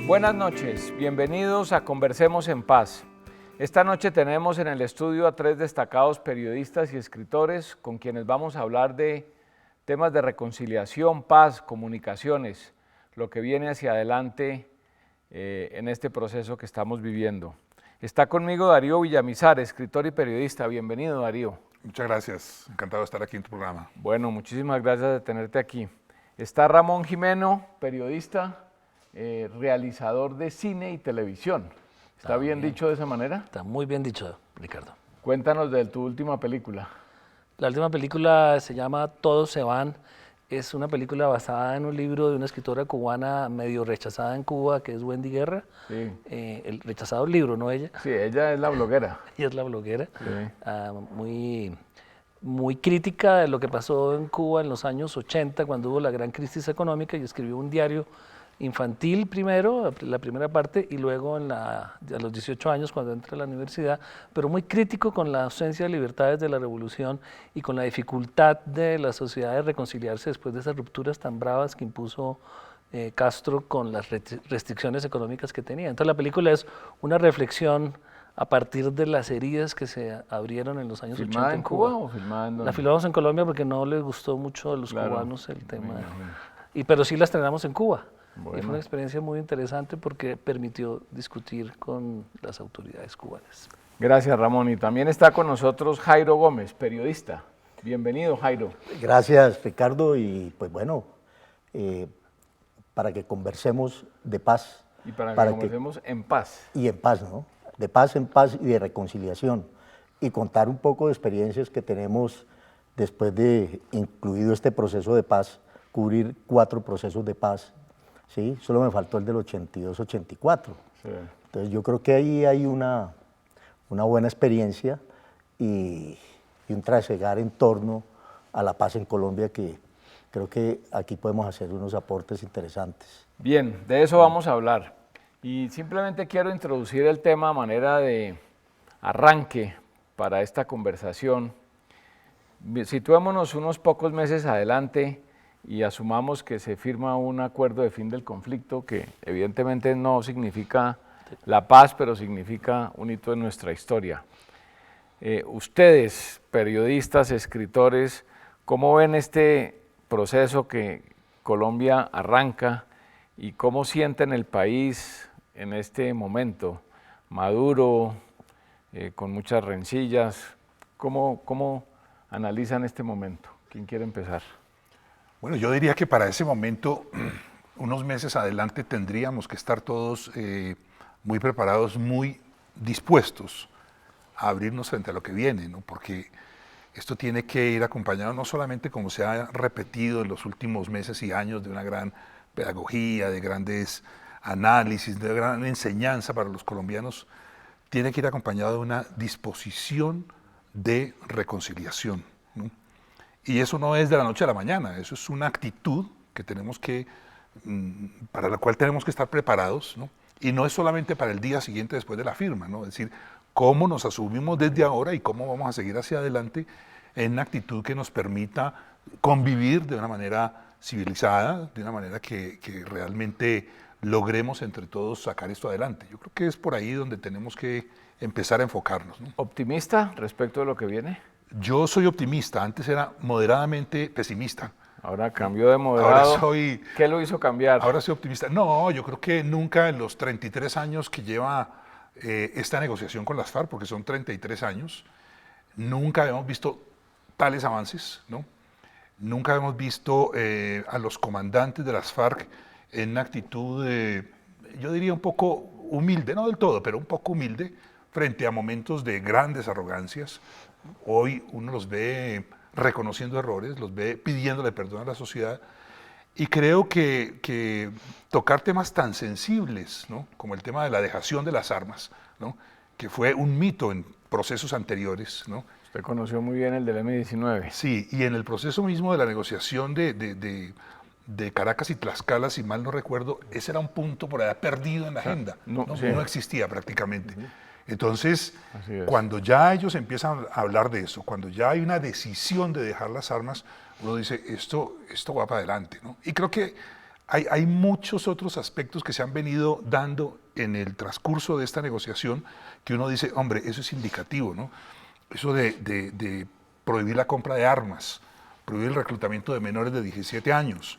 Buenas noches, bienvenidos a Conversemos en Paz. Esta noche tenemos en el estudio a tres destacados periodistas y escritores con quienes vamos a hablar de temas de reconciliación, paz, comunicaciones, lo que viene hacia adelante en este proceso que estamos viviendo. Está conmigo Darío Villamizar, escritor y periodista. Bienvenido, Darío. Muchas gracias, encantado de estar aquí en tu programa. Bueno, muchísimas gracias de tenerte aquí. Está Ramón Jimeno, periodista, realizador de cine y televisión. ¿Está bien dicho de esa manera? Está muy bien dicho, Ricardo. Cuéntanos de tu última película. La última película se llama Todos se van. Es una película basada en un libro de una escritora cubana medio rechazada en Cuba, que es Wendy Guerra. Sí. El rechazado libro, no ella. Sí, ella es la bloguera. Ella es la bloguera. Sí. Muy crítica de lo que pasó en Cuba en los años 80, cuando hubo la gran crisis económica, y escribió un diario infantil primero, la primera parte, y luego a los 18 años cuando entra a la universidad, pero muy crítico con la ausencia de libertades de la revolución y con la dificultad de la sociedad de reconciliarse después de esas rupturas tan bravas que impuso Castro con las restricciones económicas que tenía. Entonces la película es una reflexión a partir de las heridas que se abrieron en los años 80 ¿Filmada en en Cuba o filmada en dónde? La filmamos en Colombia porque no les gustó mucho a los cubanos el tema, pero sí la estrenamos en Cuba. Bueno. Y fue una experiencia muy interesante porque permitió discutir con las autoridades cubanas. Gracias, Ramón. Y también está con nosotros Jairo Gómez, periodista. Bienvenido, Jairo. Gracias, Ricardo, y pues bueno, para que conversemos de paz. Y para que conversemos en paz. Y en paz, ¿no? De paz en paz y de reconciliación. Y contar un poco de experiencias que tenemos después de, incluido este proceso de paz, cubrir 4 procesos de paz. Sí, solo me faltó el del 82-84. Sí. Entonces yo creo que ahí hay una buena experiencia y un trasegar en torno a la paz en Colombia, que creo que aquí podemos hacer unos aportes interesantes. Bien, de eso vamos a hablar. Y simplemente quiero introducir el tema a manera de arranque para esta conversación. Situémonos unos pocos meses adelante y asumamos que se firma un acuerdo de fin del conflicto que evidentemente no significa la paz, pero significa un hito en nuestra historia. Ustedes, periodistas, escritores, ¿cómo ven este proceso que Colombia arranca y cómo sienten el país en este momento? Maduro, con muchas rencillas, ¿cómo analizan este momento? ¿Quién quiere empezar? Bueno, yo diría que para ese momento, unos meses adelante, tendríamos que estar todos muy preparados, muy dispuestos a abrirnos frente a lo que viene, ¿no? Porque esto tiene que ir acompañado no solamente, como se ha repetido en los últimos meses y años, de una gran pedagogía, de grandes análisis, de gran enseñanza para los colombianos, tiene que ir acompañado de una disposición de reconciliación, ¿no? Y eso no es de la noche a la mañana, eso es una actitud que tenemos que, para la cual tenemos que estar preparados, ¿no? Y no es solamente para el día siguiente después de la firma, ¿no? Es decir, cómo nos asumimos desde ahora y cómo vamos a seguir hacia adelante en una actitud que nos permita convivir de una manera civilizada, de una manera que realmente logremos entre todos sacar esto adelante. Yo creo que es por ahí donde tenemos que empezar a enfocarnos, ¿no? ¿Optimista respecto de lo que viene? Yo soy optimista, antes era moderadamente pesimista. Ahora cambió de moderado. ¿Qué lo hizo cambiar? Ahora soy optimista. No, yo creo que nunca en los 33 años que lleva esta negociación con las FARC, porque son 33 años, nunca habíamos visto tales avances, ¿no? Nunca habíamos visto a los comandantes de las FARC en una actitud, yo diría un poco humilde, no del todo, pero un poco humilde, frente a momentos de grandes arrogancias. Hoy uno los ve reconociendo errores, los ve pidiéndole perdón a la sociedad, y creo que tocar temas tan sensibles, ¿no? Como el tema de la dejación de las armas, ¿no? Que fue un mito en procesos anteriores, ¿no? Usted conoció muy bien el del M-19. Sí, y en el proceso mismo de la negociación de Caracas y Tlaxcala, si mal no recuerdo, ese era un punto por allá perdido en la agenda, no existía prácticamente. Entonces, cuando ya ellos empiezan a hablar de eso, cuando ya hay una decisión de dejar las armas, uno dice, esto va para adelante, ¿no? Y creo que hay muchos otros aspectos que se han venido dando en el transcurso de esta negociación que uno dice, hombre, eso es indicativo, ¿no? Eso de prohibir la compra de armas, prohibir el reclutamiento de menores de 17 años,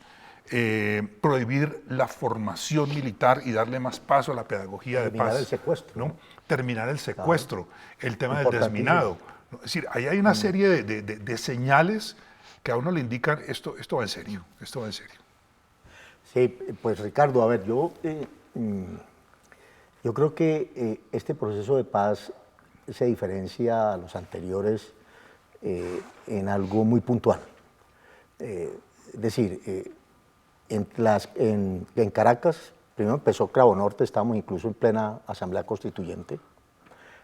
prohibir la formación militar y darle más paso a la pedagogía de paz. Terminar el secuestro. ¿No? Terminar el secuestro, el tema del Importantísimo. desminado. ¿No? Es decir, ahí hay una serie de señales que a uno le indican esto va en serio, esto va en serio. Sí, pues Ricardo, a ver, yo creo que este proceso de paz se diferencia a los anteriores en algo muy puntual. Es decir, en Caracas, primero empezó Cravo Norte, estábamos incluso en plena Asamblea Constituyente.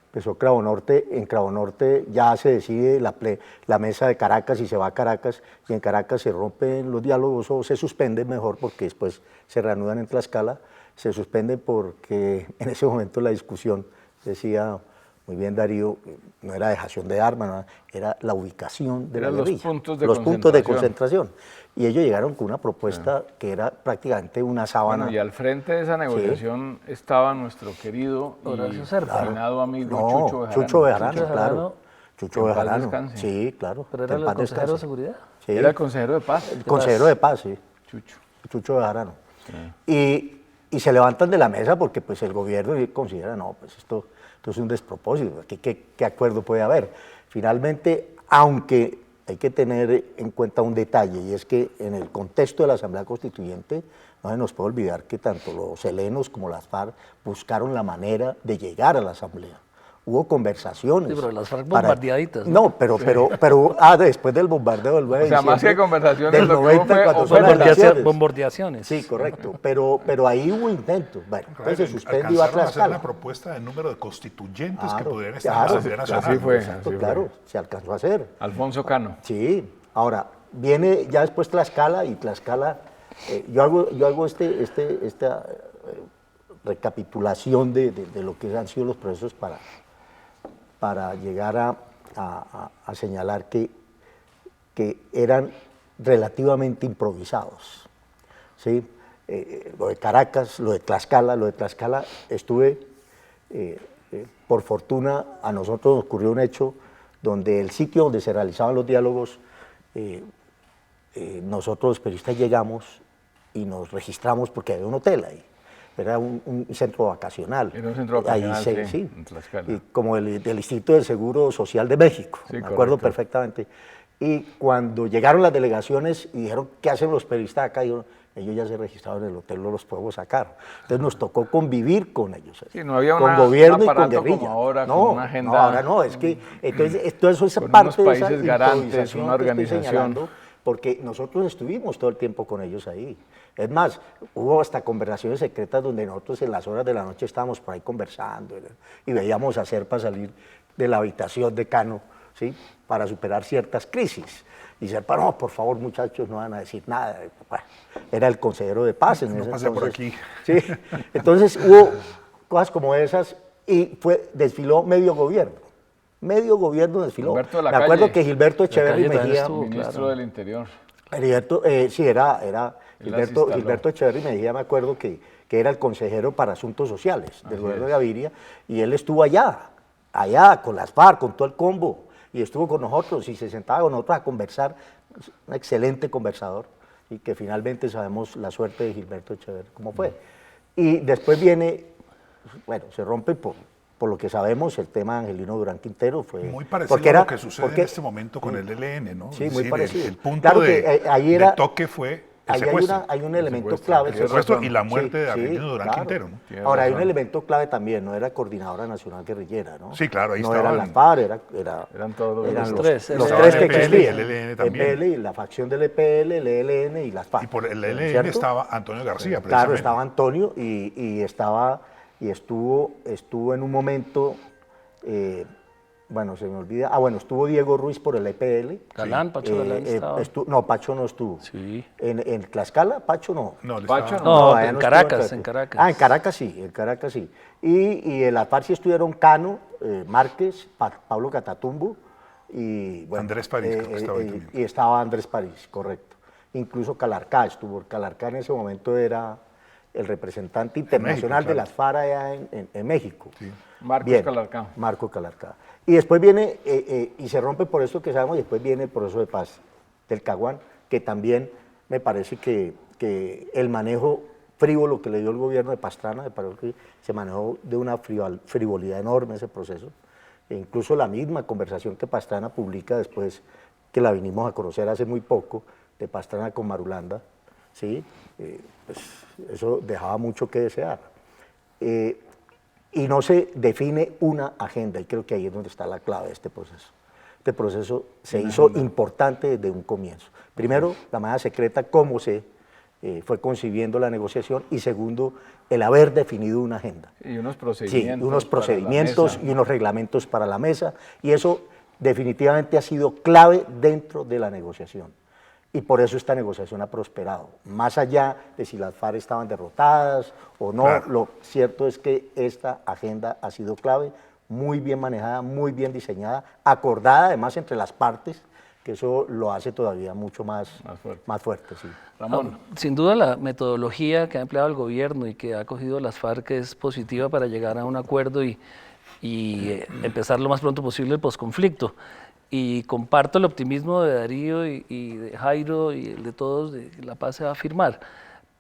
Empezó Cravo Norte, en Cravo Norte ya se decide la mesa de Caracas y se va a Caracas, y en Caracas se rompen los diálogos o se suspenden mejor porque después se reanudan en Tlaxcala, se suspenden porque en ese momento la discusión, decía muy bien Darío, no era dejación de armas, no, era la ubicación de la guerrilla, los puntos de concentración. Y ellos llegaron con una propuesta que era prácticamente una sábana. Bueno, y al frente de esa negociación estaba nuestro querido y fascinado amigo Chucho Bejarano, Chucho claro. Chucho Que en paz Bejarano, descanse. sí, claro. Pero era en el paz consejero descanse. de seguridad. Sí, Era el consejero de paz. el consejero de paz, sí. Chucho Bejarano. Y se levantan de la mesa porque pues el gobierno considera, no, pues esto es un despropósito, ¿qué acuerdo puede haber? Finalmente, aunque hay que tener en cuenta un detalle, y es que en el contexto de la Asamblea Constituyente no se nos puede olvidar que tanto los helenos como las FARC buscaron la manera de llegar a la Asamblea. Hubo conversaciones. Sí, pero las FARC bombardeaditas. No, pero después del bombardeo del 9 de O sea, más que conversaciones, del lo que 90, hubo fue cuando son las elecciones. Bombardeaciones. Sí, correcto, pero ahí hubo intentos. Bueno, entonces se suspende y va a Alcanzaron a hacer Tlaxcala. una propuesta de número de constituyentes que Claro, pudieran estar claro, en la Asamblea Nacional. Así fue. Exacto, claro, se alcanzó a hacer. Alfonso Cano. Sí, ahora, viene ya después Tlaxcala, y Tlaxcala, yo hago esta recapitulación de lo que han sido los procesos para llegar a señalar que eran relativamente improvisados. ¿Sí? Lo de Caracas, lo de Tlaxcala estuve, por fortuna, a nosotros nos ocurrió un hecho donde el sitio donde se realizaban los diálogos, nosotros los periodistas llegamos y nos registramos porque había un hotel ahí. Era un centro vacacional. Era un centro vacacional, sí, en Tlaxcala. y como del Instituto del Seguro Social de México, Sí, me acuerdo correcto. perfectamente. Y cuando llegaron las delegaciones y dijeron, ¿qué hacen los periodistas acá? Y yo, ellos ya se registraron en el hotel, no los podemos sacar. Entonces nos tocó convivir con ellos. Sí, no había con un gobierno y con aparato guerrilla. como ahora, no, con una agenda. no, ahora no, es que entonces eso es Con parte unos de esa países garantes, improvisación una que estoy organización. señalando, porque nosotros estuvimos todo el tiempo con ellos ahí. Es más, hubo hasta conversaciones secretas donde nosotros en las horas de la noche estábamos por ahí conversando y veíamos a Serpa salir de la habitación de Cano, ¿sí? Para superar ciertas crisis. Y Serpa, no, por favor, muchachos, no van a decir nada. Bueno, era el consejero de paz en No ese pase por entonces. aquí. Sí. Entonces hubo cosas como esas y desfiló medio gobierno. Medio gobierno desfiló. Humberto de la Me acuerdo Calle. que Gilberto Echeverry Calle también Mejía, estuvo. Ministro claro. del Interior. sí, era Él Gilberto, las instaló. Gilberto Echeverry Mejía, me acuerdo que era el consejero para asuntos sociales del gobierno de Gaviria, y él estuvo allá con las FARC, con todo el combo, y estuvo con nosotros y se sentaba con nosotros a conversar, un excelente conversador, y que finalmente sabemos la suerte de Gilberto Echeverry, cómo fue. Y después viene, bueno, se rompe por lo que sabemos, el tema de Angelino Durán Quintero fue... Muy parecido a lo que sucede en este momento con el ELN, ¿no? Sí, Es muy decir, parecido. El punto Claro de, que ahí era- de toque fue el Ahí secuestro. hay un elemento secuestro, clave. el secuestro y la muerte de Sí, Angelino Durán claro. Quintero, ¿no? Tiene Ahora, hay un razón. elemento clave también, no era Coordinadora Nacional Guerrillera, ¿no? Sí, claro, ahí no estaban. eran las FARC, Eran todos eran los tres, los el tres que EPL y existían. el ELN también. EPL y la facción del EPL, el ELN y las FARC. Y por el ELN ¿cierto? estaba Antonio García, Claro, precisamente. estaba Antonio y estuvo en un momento, bueno, se me olvida, estuvo Diego Ruiz por el EPL. Galán, Pacho Galán estaba. No, Pacho no estuvo. Sí. En Tlaxcala, Pacho no. No, le Pacho, estaba- No, allá en estuvo Caracas, Pacho. en Caracas. Ah, en Caracas sí. Y en la FARC sí estuvieron Cano, Márquez, Pablo Catatumbo y bueno, Andrés París, creo que estaba ahí también. y estaba Andrés París, correcto. incluso Calarcá estuvo. Calarcá en ese momento era el representante internacional México, de las FARC allá en México. Sí. Marcos Calarcá. Marco Calarcá. Y después viene, y se rompe por esto que sabemos, y después viene el proceso de paz del Caguán, que también me parece que el manejo frívolo que le dio el gobierno de Pastrana, me parece que se manejó de una frivolidad enorme ese proceso. E incluso la misma conversación que Pastrana publica después, que la vinimos a conocer hace muy poco, de Pastrana con Marulanda, ¿sí? Pues eso dejaba mucho que desear. Y no se define una agenda, y creo que ahí es donde está la clave de este proceso. Este proceso se hizo importante desde un comienzo. Primero, la manera secreta, cómo se fue concibiendo la negociación, y segundo, el haber definido una agenda. Y unos procedimientos. Sí, unos procedimientos y unos reglamentos para la mesa, y eso definitivamente ha sido clave dentro de la negociación. Y por eso esta negociación ha prosperado. Más allá de si las FARC estaban derrotadas o no, Claro. lo cierto es que esta agenda ha sido clave, muy bien manejada, muy bien diseñada, acordada además entre las partes, que eso lo hace todavía mucho más fuerte. Sí. Ramón. Sin duda la metodología que ha empleado el gobierno y que ha cogido las FARC es positiva para llegar a un acuerdo y empezar lo más pronto posible el posconflicto. Y comparto el optimismo de Darío y de Jairo y el de todos de que la paz se va a firmar.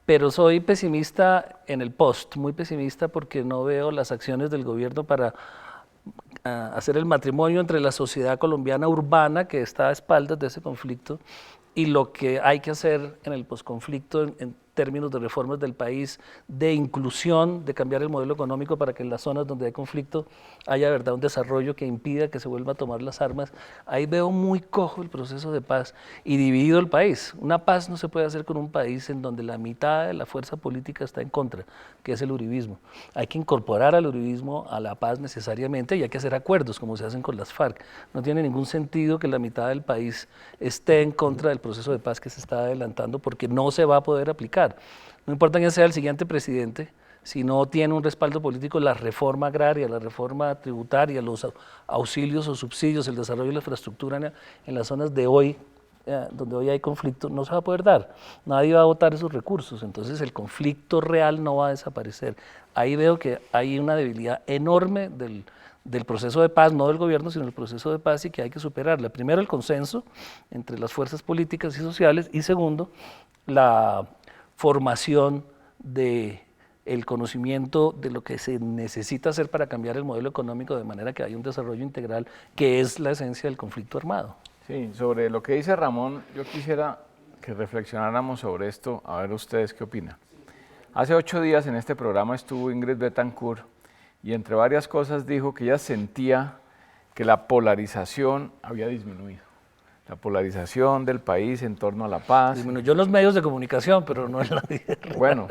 Pero soy pesimista en el post, muy pesimista, porque no veo las acciones del gobierno para hacer el matrimonio entre la sociedad colombiana urbana, que está a espaldas de ese conflicto, y lo que hay que hacer en el posconflicto en términos de reformas del país, de inclusión, de cambiar el modelo económico para que en las zonas donde hay conflicto haya de verdad un desarrollo que impida que se vuelva a tomar las armas. Ahí veo muy cojo el proceso de paz y dividido el país. Una paz no se puede hacer con un país en donde la mitad de la fuerza política está en contra, que es el uribismo. Hay que incorporar al uribismo a la paz necesariamente y hay que hacer acuerdos como se hacen con las FARC. No tiene ningún sentido que la mitad del país esté en contra del proceso de paz que se está adelantando, porque no se va a poder aplicar. No importa quién sea el siguiente presidente, si no tiene un respaldo político, la reforma agraria, la reforma tributaria, los auxilios o subsidios, el desarrollo de la infraestructura en las zonas de hoy, donde hoy hay conflicto, no se va a poder dar. Nadie va a votar esos recursos, entonces el conflicto real no va a desaparecer. Ahí veo que hay una debilidad enorme del proceso de paz, no del gobierno, sino del proceso de paz, y que hay que superarla. Primero, el consenso entre las fuerzas políticas y sociales, y segundo, la formación del conocimiento de lo que se necesita hacer para cambiar el modelo económico de manera que haya un desarrollo integral, que es la esencia del conflicto armado. Sí, sobre lo que dice Ramón, yo quisiera que reflexionáramos sobre esto, a ver ustedes qué opinan. Hace 8 días en este programa estuvo Ingrid Betancourt y entre varias cosas dijo que ella sentía que la polarización había disminuido. La polarización del país en torno a la paz. Disminuyó en los medios de comunicación, pero no en la vida real. Bueno,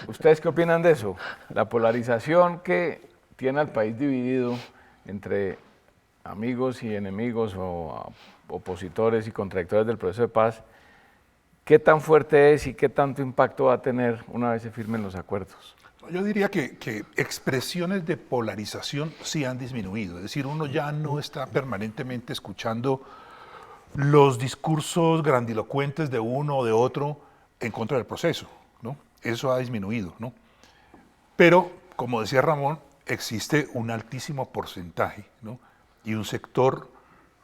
¿ustedes qué opinan de eso? La polarización que tiene al país dividido entre amigos y enemigos o opositores y contradictores del proceso de paz, ¿qué tan fuerte es y qué tanto impacto va a tener una vez se firmen los acuerdos? Yo diría que expresiones de polarización sí han disminuido, es decir, uno ya no está permanentemente escuchando los discursos grandilocuentes de uno o de otro en contra del proceso, ¿no? Eso ha disminuido, ¿no? Pero, como decía Ramón, existe un altísimo porcentaje, ¿no? Y un sector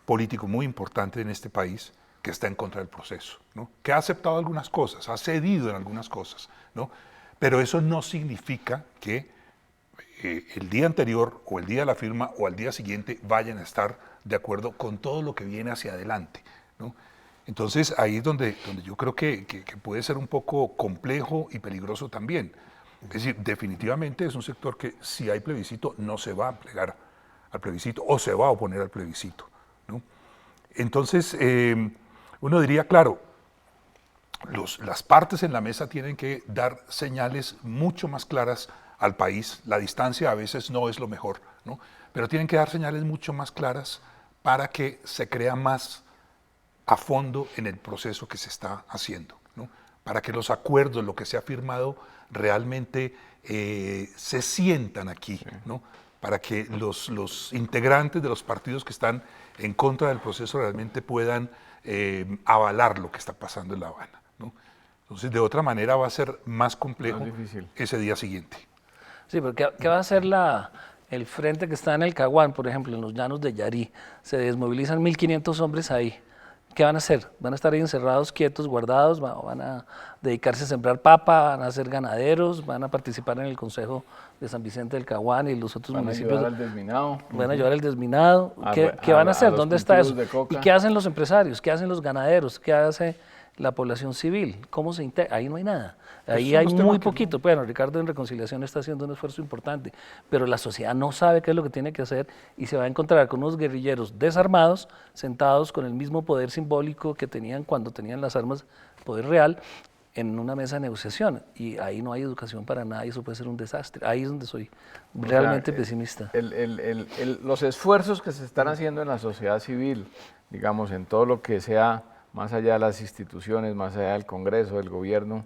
político muy importante en este país que está en contra del proceso, ¿no? Que ha aceptado algunas cosas, ha cedido en algunas cosas, ¿no? Pero eso no significa que el día anterior o el día de la firma o al día siguiente vayan a estar de acuerdo con todo lo que viene hacia adelante, ¿no? Entonces ahí es donde yo creo que puede ser un poco complejo y peligroso también. Es decir, definitivamente es un sector que si hay plebiscito no se va a plegar al plebiscito o se va a oponer al plebiscito, ¿no? Entonces uno diría, claro, las partes en la mesa tienen que dar señales mucho más claras al país. La distancia a veces no es lo mejor, ¿no? Pero tienen que dar señales mucho más claras para que se crea más a fondo en el proceso que se está haciendo, ¿no? Para que los acuerdos, lo que se ha firmado, realmente se sientan aquí, ¿no? para que los integrantes de los partidos que están en contra del proceso realmente puedan avalar lo que está pasando en La Habana, ¿no? Entonces, de otra manera va a ser más complejo ese día siguiente. Sí, pero ¿qué va a hacer el frente que está en el Caguán, por ejemplo, en los llanos de Yarí? Se desmovilizan 1.500 hombres ahí. ¿Qué van a hacer? ¿Van a estar ahí encerrados, quietos, guardados? ¿Van a dedicarse a sembrar papa? ¿Van a ser ganaderos? ¿Van a participar en el Consejo de San Vicente del Caguán y los otros municipios? ¿Van a ayudar al desminado? ¿Van a ayudar al desminado? ¿Qué van a hacer? ¿Dónde está eso? ¿Y qué hacen los empresarios? ¿Qué hacen los ganaderos? ¿Qué hace la población civil? ¿Cómo se integra? Ahí no hay nada. Ahí hay muy poquito. Bueno, Ricardo en Reconciliación está haciendo un esfuerzo importante, pero la sociedad no sabe qué es lo que tiene que hacer y se va a encontrar con unos guerrilleros desarmados, sentados con el mismo poder simbólico que tenían cuando tenían las armas, poder real, en una mesa de negociación. Y ahí no hay educación para nada y eso puede ser un desastre. Ahí es donde soy realmente pesimista. Los esfuerzos que se están haciendo en la sociedad civil, digamos, en todo lo que sea más allá de las instituciones, más allá del Congreso, del gobierno,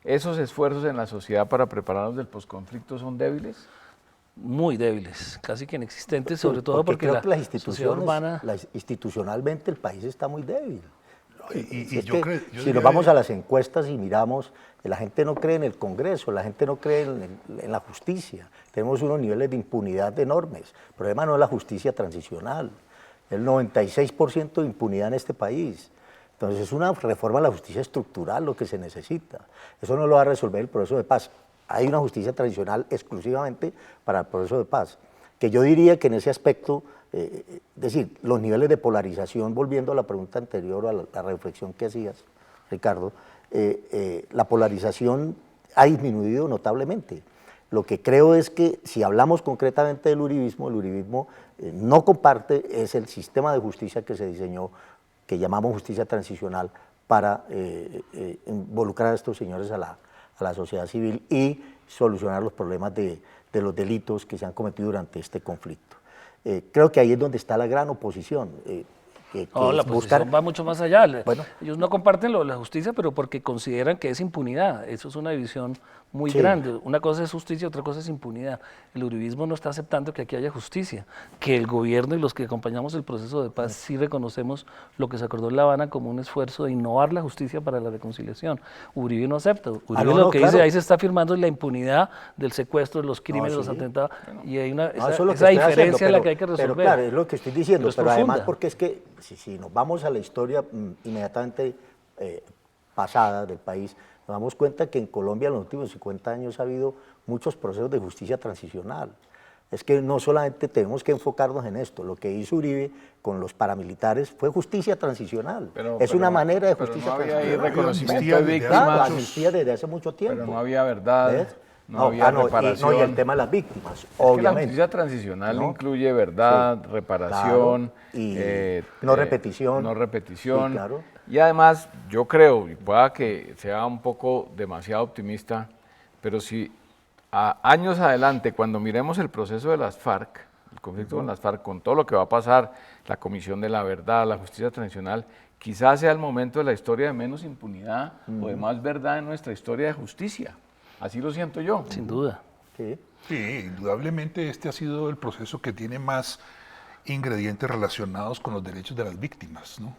¿esos esfuerzos en la sociedad para prepararnos del posconflicto son débiles? Muy débiles, casi que inexistentes, sobre todo porque creo que las sociedad instituciones, urbana... institucionalmente el país está muy débil. Si nos vamos a las encuestas y miramos, la gente no cree en el Congreso, la gente no cree en la justicia. Tenemos unos niveles de impunidad enormes. El problema no es la justicia transicional, el 96% de impunidad en este país. Entonces es una reforma a la justicia estructural lo que se necesita. Eso no lo va a resolver el proceso de paz. Hay una justicia tradicional exclusivamente para el proceso de paz, que yo diría que en ese aspecto, es decir, los niveles de polarización, volviendo a la pregunta anterior, a la reflexión que hacías, Ricardo, la polarización ha disminuido notablemente. Lo que creo es que si hablamos concretamente del uribismo, el uribismo no comparte es el sistema de justicia que se diseñó, que llamamos justicia transicional, para involucrar a estos señores a la sociedad civil y solucionar los problemas de los delitos que se han cometido durante este conflicto. Creo que ahí es donde está la gran oposición. No, la oposición va mucho más allá. Bueno, ellos no comparten lo de la justicia, pero porque consideran que es impunidad. Eso es una división muy grande. Una cosa es justicia, otra cosa es impunidad. El uribismo no está aceptando que aquí haya justicia, que el gobierno y los que acompañamos el proceso de paz sí reconocemos lo que se acordó en La Habana como un esfuerzo de innovar la justicia para la reconciliación. Uribe no acepta. Uribe lo que dice, ahí se está firmando la impunidad del secuestro, de los crímenes, de los atentados, y hay esa diferencia es la que hay que resolver. Pero claro, es lo que estoy diciendo, pero además porque es que si nos vamos a la historia inmediatamente pasada del país, nos damos cuenta que en Colombia en los últimos 50 años ha habido muchos procesos de justicia transicional. Es que no solamente tenemos que enfocarnos en esto, lo que hizo Uribe con los paramilitares fue justicia transicional. Es una manera de justicia transicional. No había reconocimiento de víctimas. Claro, existía desde hace mucho tiempo. Pero no había verdad. No había reparación. Y el tema de las víctimas, obviamente. La justicia transicional incluye verdad, reparación, no repetición. No repetición. Sí, claro. Y además, yo creo, y pueda que sea un poco demasiado optimista, pero si a años adelante, cuando miremos el proceso de las FARC, el conflicto con las FARC, con todo lo que va a pasar, la Comisión de la Verdad, la justicia transicional, quizás sea el momento de la historia de menos impunidad o de más verdad en nuestra historia de justicia. Así lo siento yo. Sin duda. Sí, indudablemente este ha sido el proceso que tiene más ingredientes relacionados con los derechos de las víctimas, ¿no?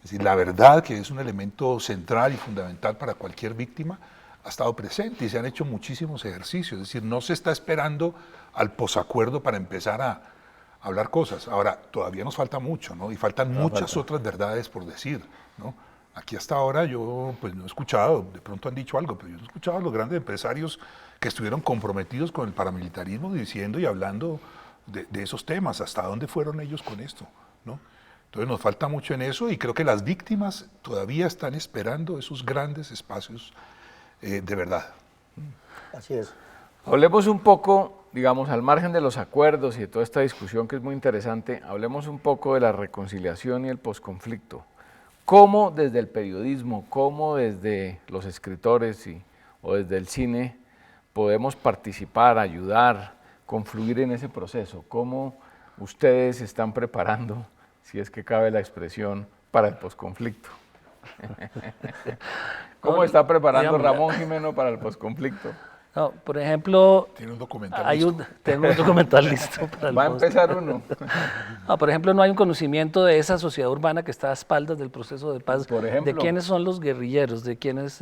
Es decir, la verdad, que es un elemento central y fundamental para cualquier víctima, ha estado presente y se han hecho muchísimos ejercicios. Es decir, no se está esperando al posacuerdo para empezar a hablar cosas. Ahora, todavía nos falta mucho, ¿no? Y faltan muchas otras verdades por decir, ¿no? Aquí hasta ahora yo pues no he escuchado, de pronto han dicho algo, pero yo no he escuchado a los grandes empresarios que estuvieron comprometidos con el paramilitarismo diciendo y hablando de esos temas. ¿Hasta dónde fueron ellos con esto, ¿no? Entonces nos falta mucho en eso y creo que las víctimas todavía están esperando esos grandes espacios de verdad. Así es. Hablemos un poco, digamos, al margen de los acuerdos y de toda esta discusión que es muy interesante, hablemos un poco de la reconciliación y el posconflicto. ¿Cómo desde el periodismo, cómo desde los escritores o desde el cine podemos participar, ayudar, confluir en ese proceso? ¿Cómo ustedes se están preparando, si es que cabe la expresión, para el posconflicto? ¿Cómo está preparando Ramón Jimeno para el posconflicto? No, por ejemplo, Tiene un documental tengo un documental listo para el Va a post. empezar uno. No, por ejemplo, no hay un conocimiento de esa sociedad urbana que está a espaldas del proceso de paz, Por ejemplo. de quiénes son los guerrilleros, de quién es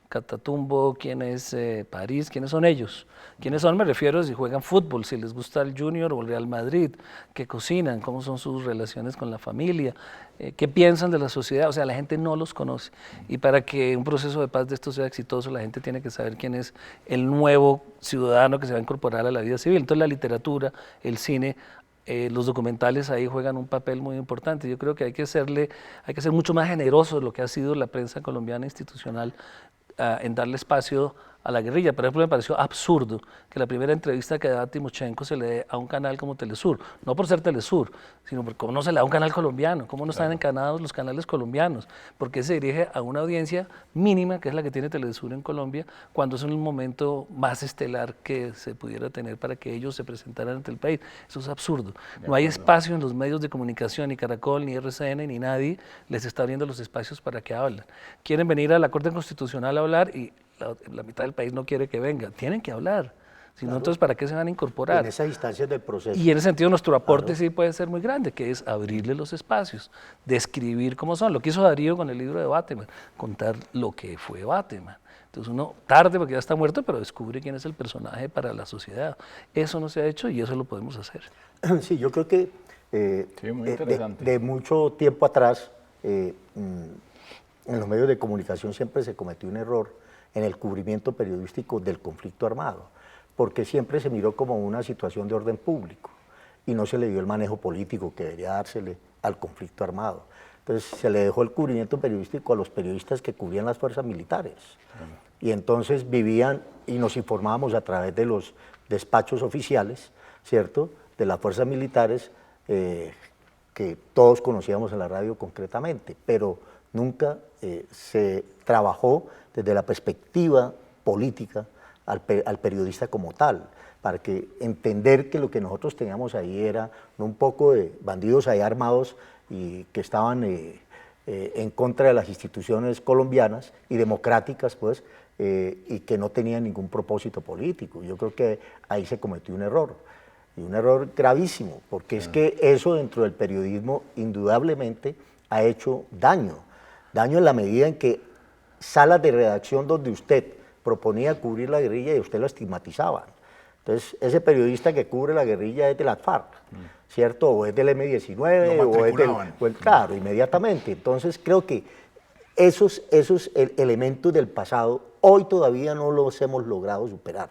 Catatumbo, quién es París, quiénes son ellos. ¿Quiénes son? Me refiero a si juegan fútbol, si les gusta el Junior o el Real Madrid, qué cocinan, cómo son sus relaciones con la familia, qué piensan de la sociedad. O sea, la gente no los conoce. Y para que un proceso de paz de esto sea exitoso, la gente tiene que saber quién es el nuevo ciudadano que se va a incorporar a la vida civil. Entonces la literatura, el cine, los documentales ahí juegan un papel muy importante. Yo creo que hay que ser mucho más generoso de lo que ha sido la prensa colombiana institucional en darle espacio a la guerrilla. Por ejemplo, me pareció absurdo que la primera entrevista que da Timochenko se le dé a un canal como Telesur, no por ser Telesur, sino porque cómo no se le da a un canal colombiano, cómo no están encarnados los canales colombianos, porque se dirige a una audiencia mínima, que es la que tiene Telesur en Colombia, cuando es un momento más estelar que se pudiera tener para que ellos se presentaran ante el país. Eso es absurdo. No hay espacio en los medios de comunicación, ni Caracol, ni RCN, ni nadie les está abriendo los espacios para que hablen. Quieren venir a la Corte Constitucional a hablar y la mitad del país no quiere que venga. Tienen que hablar. Si no, entonces, ¿para qué se van a incorporar? En esas instancias del proceso. Y en ese sentido, nuestro aporte sí puede ser muy grande, que es abrirle los espacios, describir cómo son. Lo que hizo Darío con el libro de Bateman, contar lo que fue Bateman. Entonces uno, tarde porque ya está muerto, pero descubre quién es el personaje para la sociedad. Eso no se ha hecho y eso lo podemos hacer. Sí, yo creo que Sí, muy interesante. de mucho tiempo atrás, en los medios de comunicación siempre se cometió un error en el cubrimiento periodístico del conflicto armado, porque siempre se miró como una situación de orden público y no se le dio el manejo político que debería dársele al conflicto armado. Entonces se le dejó el cubrimiento periodístico a los periodistas que cubrían las fuerzas militares. Y entonces vivían y nos informábamos a través de los despachos oficiales, ¿cierto?, de las fuerzas militares que todos conocíamos en la radio concretamente, pero nunca se trabajó desde la perspectiva política al periodista como tal, para que entender que lo que nosotros teníamos ahí era un poco de bandidos ahí armados y que estaban en contra de las instituciones colombianas y democráticas, pues, y que no tenían ningún propósito político. Yo creo que ahí se cometió un error, y un error gravísimo, porque es que eso dentro del periodismo indudablemente ha hecho daño en la medida en que salas de redacción donde usted proponía cubrir la guerrilla y usted lo estigmatizaban. Entonces, ese periodista que cubre la guerrilla es de las FARC, ¿cierto? O es del M-19, o es del... Claro, inmediatamente. Entonces, creo que esos elementos del pasado hoy todavía no los hemos logrado superar,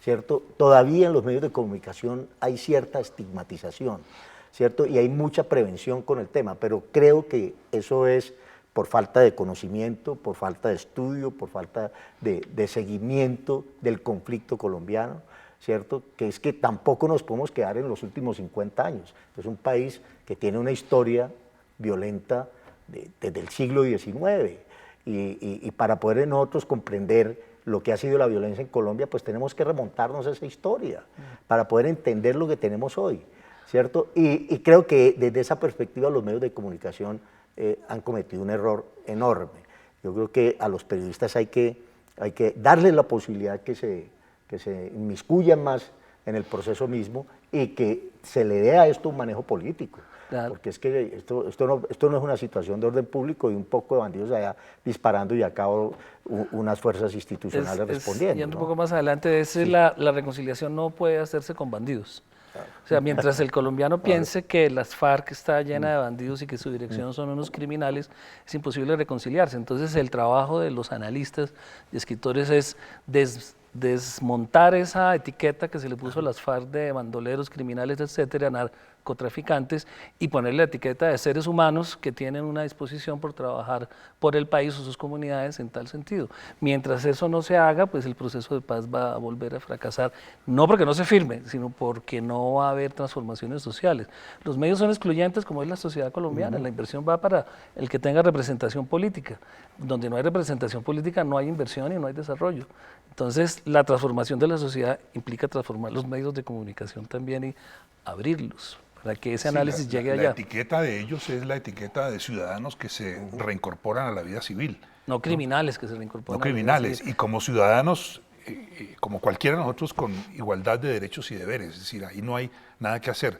¿cierto? Todavía en los medios de comunicación hay cierta estigmatización, ¿cierto? Y hay mucha prevención con el tema, pero creo que eso es por falta de conocimiento, por falta de estudio, por falta de seguimiento del conflicto colombiano, ¿cierto? Que es que tampoco nos podemos quedar en los últimos 50 años. Es un país que tiene una historia violenta desde el siglo XIX y para poder nosotros comprender lo que ha sido la violencia en Colombia, pues tenemos que remontarnos a esa historia para poder entender lo que tenemos hoy, ¿cierto? Y creo que desde esa perspectiva los medios de comunicación han cometido un error enorme. Yo creo que a los periodistas hay que darles la posibilidad que se inmiscuyan más en el proceso mismo y que se le dé a esto un manejo político. Claro. Porque es que esto no es una situación de orden público y un poco de bandidos allá disparando y acá unas fuerzas institucionales respondiendo. Yendo un poco más adelante, sí. la reconciliación no puede hacerse con bandidos. O sea, mientras el colombiano piense que las FARC está llena de bandidos y que su dirección son unos criminales, es imposible reconciliarse. Entonces el trabajo de los analistas y escritores es desmontar esa etiqueta que se le puso a las FARC de bandoleros, criminales, etcétera, narcotraficantes, y ponerle la etiqueta de seres humanos que tienen una disposición por trabajar por el país o sus comunidades en tal sentido. Mientras eso no se haga, pues el proceso de paz va a volver a fracasar, no porque no se firme, sino porque no va a haber transformaciones sociales. Los medios son excluyentes, como es la sociedad colombiana, la inversión va para el que tenga representación política. Donde no hay representación política no hay inversión y no hay desarrollo. Entonces, la transformación de la sociedad implica transformar los medios de comunicación también y abrirlos para que ese análisis llegue allá. La etiqueta de ellos es la etiqueta de ciudadanos que se reincorporan a la vida civil. No criminales que se reincorporan. No criminales. Y como ciudadanos como cualquiera de nosotros, con igualdad de derechos y deberes, es decir, ahí no hay nada que hacer.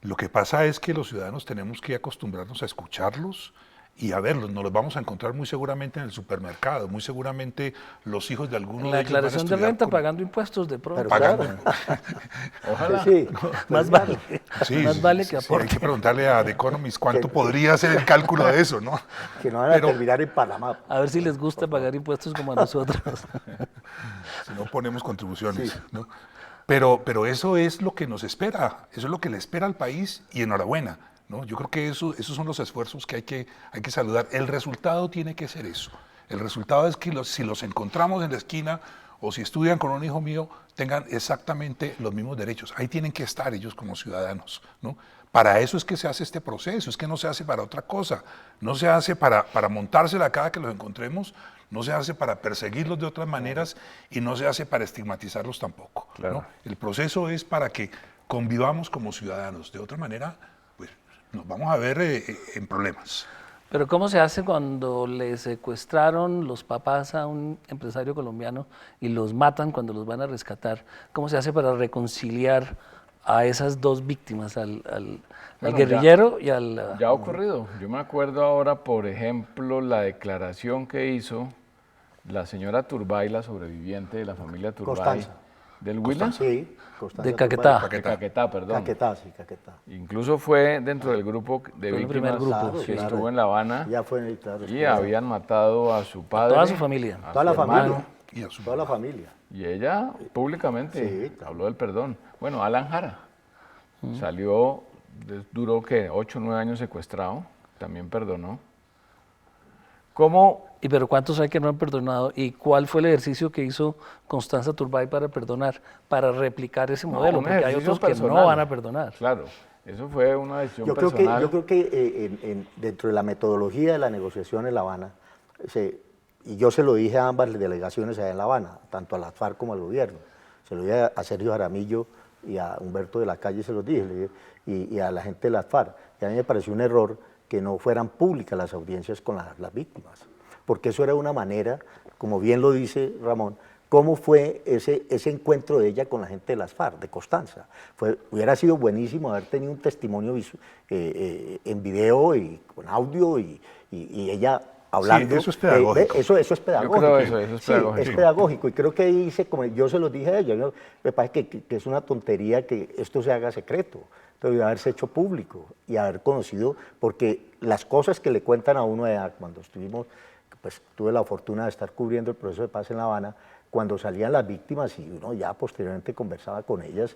Lo que pasa es que los ciudadanos tenemos que acostumbrarnos a escucharlos y a verlos. Nos los vamos a encontrar muy seguramente en el supermercado, muy seguramente los hijos de alguno En la de ellos van a declaración de estudiar renta con- pagando impuestos de pronto. Pero pagando. Ojalá. Sí, Más vale. Sí, Más sí, vale sí, que sí, hay aporte. que preguntarle a The Economist cuánto podría ser el cálculo de eso, ¿no? que no van a Pero terminar en Panamá. A ver si les gusta pagar impuestos como a nosotros. si no ponemos contribuciones, ¿no? Pero eso es lo que nos espera, eso es lo que le espera al país y enhorabuena, ¿no? Yo creo que esos son los esfuerzos que hay que saludar. El resultado tiene que ser eso. El resultado es que si los encontramos en la esquina o si estudian con un hijo mío, tengan exactamente los mismos derechos. Ahí tienen que estar ellos como ciudadanos, ¿no? Para eso es que se hace este proceso, es que no se hace para otra cosa, no se hace para montársela cada que los encontremos, no se hace para perseguirlos de otras maneras y no se hace para estigmatizarlos tampoco, Claro. ¿no? El proceso es para que convivamos como ciudadanos, de otra manera, pues nos vamos a ver en problemas. Pero ¿cómo se hace cuando le secuestraron los papás a un empresario colombiano y los matan cuando los van a rescatar? ¿Cómo se hace para reconciliar a esas dos víctimas, al Bueno, guerrillero y al... Ya ha ocurrido. Yo me acuerdo ahora, por ejemplo, la declaración que hizo la señora Turbay, la sobreviviente de la familia Turbay. Constanza. ¿Del Huila? Sí, Constanza De Caquetá. Turbay. De Caquetá, perdón. Caquetá, sí, Caquetá. Incluso fue dentro del grupo de Fue el víctimas primer grupo, Claro, que claro. estuvo en La Habana Ya fue, claro. y habían matado a su padre. toda su familia. a Toda la su hermano, familia. Y a su Toda la mamá. familia. Y ella públicamente Sí, claro. habló del perdón. Bueno, Alan Jara salió, duró que 8 o 9 años secuestrado, también perdonó. ¿Cómo? ¿Y pero cuántos hay que no han perdonado? ¿Y cuál fue el ejercicio que hizo Constanza Turbay para perdonar, para replicar ese modelo? un Porque hay ejercicio otros que no personal. van a perdonar. Claro, eso fue una decisión Yo creo que, personal. dentro de la metodología de la negociación en La Habana, y yo se lo dije a ambas delegaciones allá en La Habana, tanto a la FARC como al gobierno, se lo dije a Sergio Jaramillo y a Humberto de la Calle, se los dije, le dije, y a la gente de la FARC. Y a mí me pareció un error que no fueran públicas las audiencias con las víctimas, porque eso era una manera, como bien lo dice Ramón, cómo fue ese encuentro de ella con la gente de las FARC, de Constanza. Hubiera sido buenísimo haber tenido un testimonio en video y con audio y ella hablando. eso es pedagógico. Eso es pedagógico. creo eso es Sí, pedagógico. es pedagógico. Y creo que ahí como yo se los dije a ella, me parece que es una tontería que esto se haga secreto. Entonces, debe haberse hecho público y haber conocido, porque las cosas que le cuentan a uno allá, cuando estuvimos, pues tuve la fortuna de estar cubriendo el proceso de paz en La Habana, cuando salían las víctimas y uno ya posteriormente conversaba con ellas,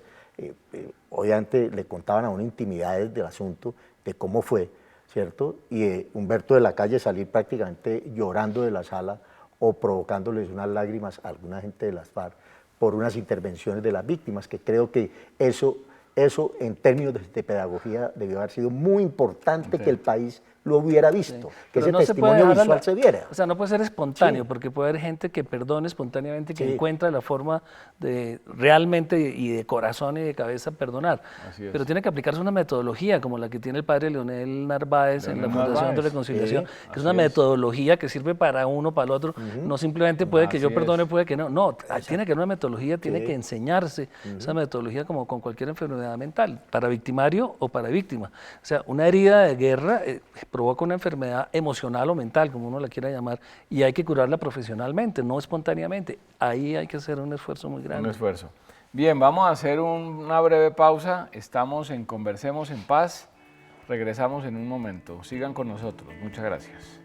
obviamente le contaban a uno intimidades del asunto, de cómo fue, ¿cierto? Y Humberto de la Calle salir prácticamente llorando de la sala o provocándoles unas lágrimas a alguna gente de las FARC por unas intervenciones de las víctimas, que creo que eso en términos de pedagogía debió haber sido muy importante que el país lo hubiera visto, que Pero ese no se puede testimonio dejar a visual la- se viera. O sea, no puede ser espontáneo, Sí. porque puede haber gente que perdone espontáneamente, que Sí. encuentra la forma de realmente y de corazón y de cabeza perdonar. Así es. Pero tiene que aplicarse una metodología como la que tiene el padre Leonel Narváez en la Leonel Fundación de Narváez. Reconciliación, Sí, que es una metodología que sirve para uno, para el otro. No simplemente puede que yo Así perdone, es. puede que no. No, tiene que haber una metodología, tiene Sí. que enseñarse esa metodología como con cualquier enfermedad mental, para victimario o para víctima. O sea, una herida de guerra provoca una enfermedad emocional o mental, como uno la quiera llamar, y hay que curarla profesionalmente, no espontáneamente. Ahí hay que hacer un esfuerzo muy grande. Un esfuerzo. Bien, vamos a hacer una breve pausa. Estamos en Conversemos en Paz. Regresamos en un momento. Sigan con nosotros. Muchas gracias.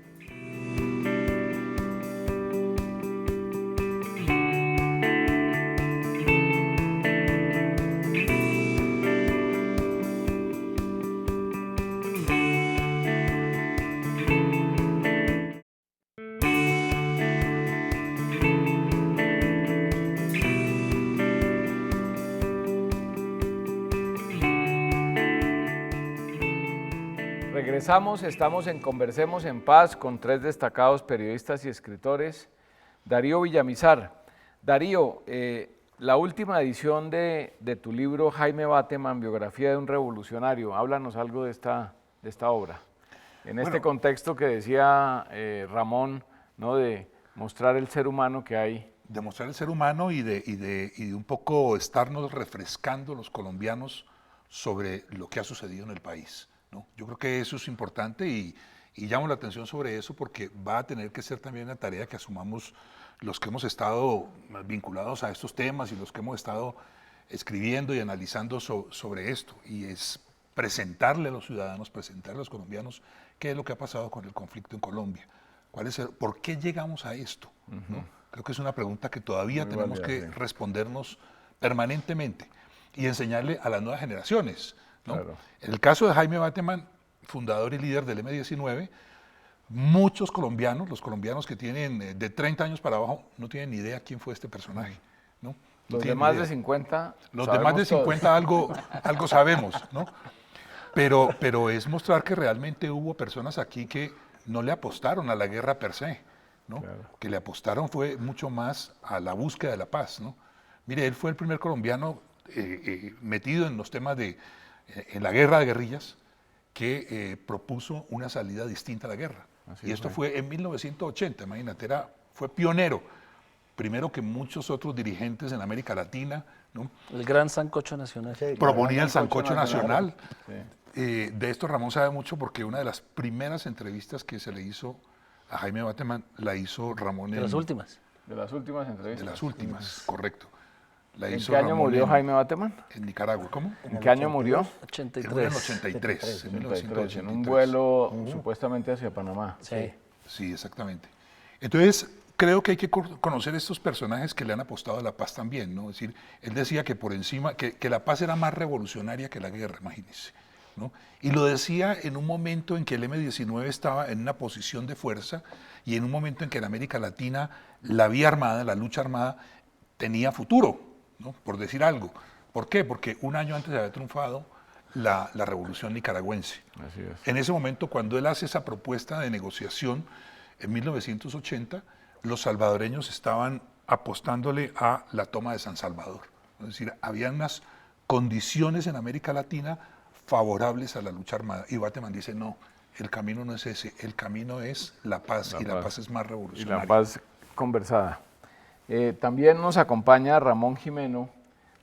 Regresamos, estamos en Conversemos en Paz con 3 destacados periodistas y escritores. Darío Villamizar. Darío, la última edición de tu libro Jaime Bateman, Biografía de un Revolucionario, háblanos algo de esta obra. En este contexto que decía Ramón, ¿no?, de mostrar el ser humano que hay demostrar el ser humano y de un poco estarnos refrescando los colombianos sobre lo que ha sucedido en el país, ¿no? Yo creo que eso es importante y llamo la atención sobre eso porque va a tener que ser también una tarea que asumamos los que hemos estado vinculados a estos temas y los que hemos estado escribiendo y analizando sobre esto, y es presentarle a los ciudadanos, presentarle a los colombianos qué es lo que ha pasado con el conflicto en Colombia, por qué llegamos a esto, ¿no? Creo que es una pregunta que todavía Muy tenemos válida, que sí. respondernos permanentemente y enseñarle a las nuevas generaciones, ¿no? Claro. En el caso de Jaime Bateman, fundador y líder del M-19, muchos colombianos, los colombianos que tienen de 30 años para abajo, no tienen ni idea quién fue este personaje, ¿no? No Los de tienen más idea. de 50. Los de más de sabemos todos. 50 algo sabemos, ¿no? Pero es mostrar que realmente hubo personas aquí que no le apostaron a la guerra per se, ¿no? Claro. Que le apostaron fue mucho más a la búsqueda de la paz, ¿no? Mire, él fue el primer colombiano metido en los temas en la guerra de guerrillas que propuso una salida distinta a la guerra. Así y esto fue. fue en 1980, imagínate, fue pionero, primero que muchos otros dirigentes en América Latina, ¿no? El gran sancocho nacional. Sí, Proponía el Sancocho sancocho nacional. Sí. De esto Ramón sabe mucho porque una de las primeras entrevistas que se le hizo a Jaime Bateman la hizo Ramón De las últimas. De las últimas entrevistas. de las últimas, correcto. La ¿En hizo qué año Ramón murió Jaime Bateman? en Nicaragua. ¿Cómo? ¿En qué año murió? Él murió en 83. 83, en 83, 1983. en un vuelo supuestamente hacia Panamá. Sí. Sí, exactamente. Entonces, creo que hay que conocer estos personajes que le han apostado a la paz también, ¿no? Es decir, él decía que por encima, que la paz era más revolucionaria que la guerra, imagínense, ¿no? Y lo decía en un momento en que el M-19 estaba en una posición de fuerza y en un momento en que en América Latina la vía armada, la lucha armada, tenía futuro, ¿no? Por decir algo. ¿Por qué? Porque un año antes había triunfado la revolución nicaragüense. Así es. En ese momento, cuando él hace esa propuesta de negociación, en 1980, los salvadoreños estaban apostándole a la toma de San Salvador. Es decir, había unas condiciones en América Latina favorables a la lucha armada. Y Bateman dice, no, el camino no es ese, el camino es la paz, y la paz es más Y revolucionaria. la paz conversada. También nos acompaña Ramón Jimeno.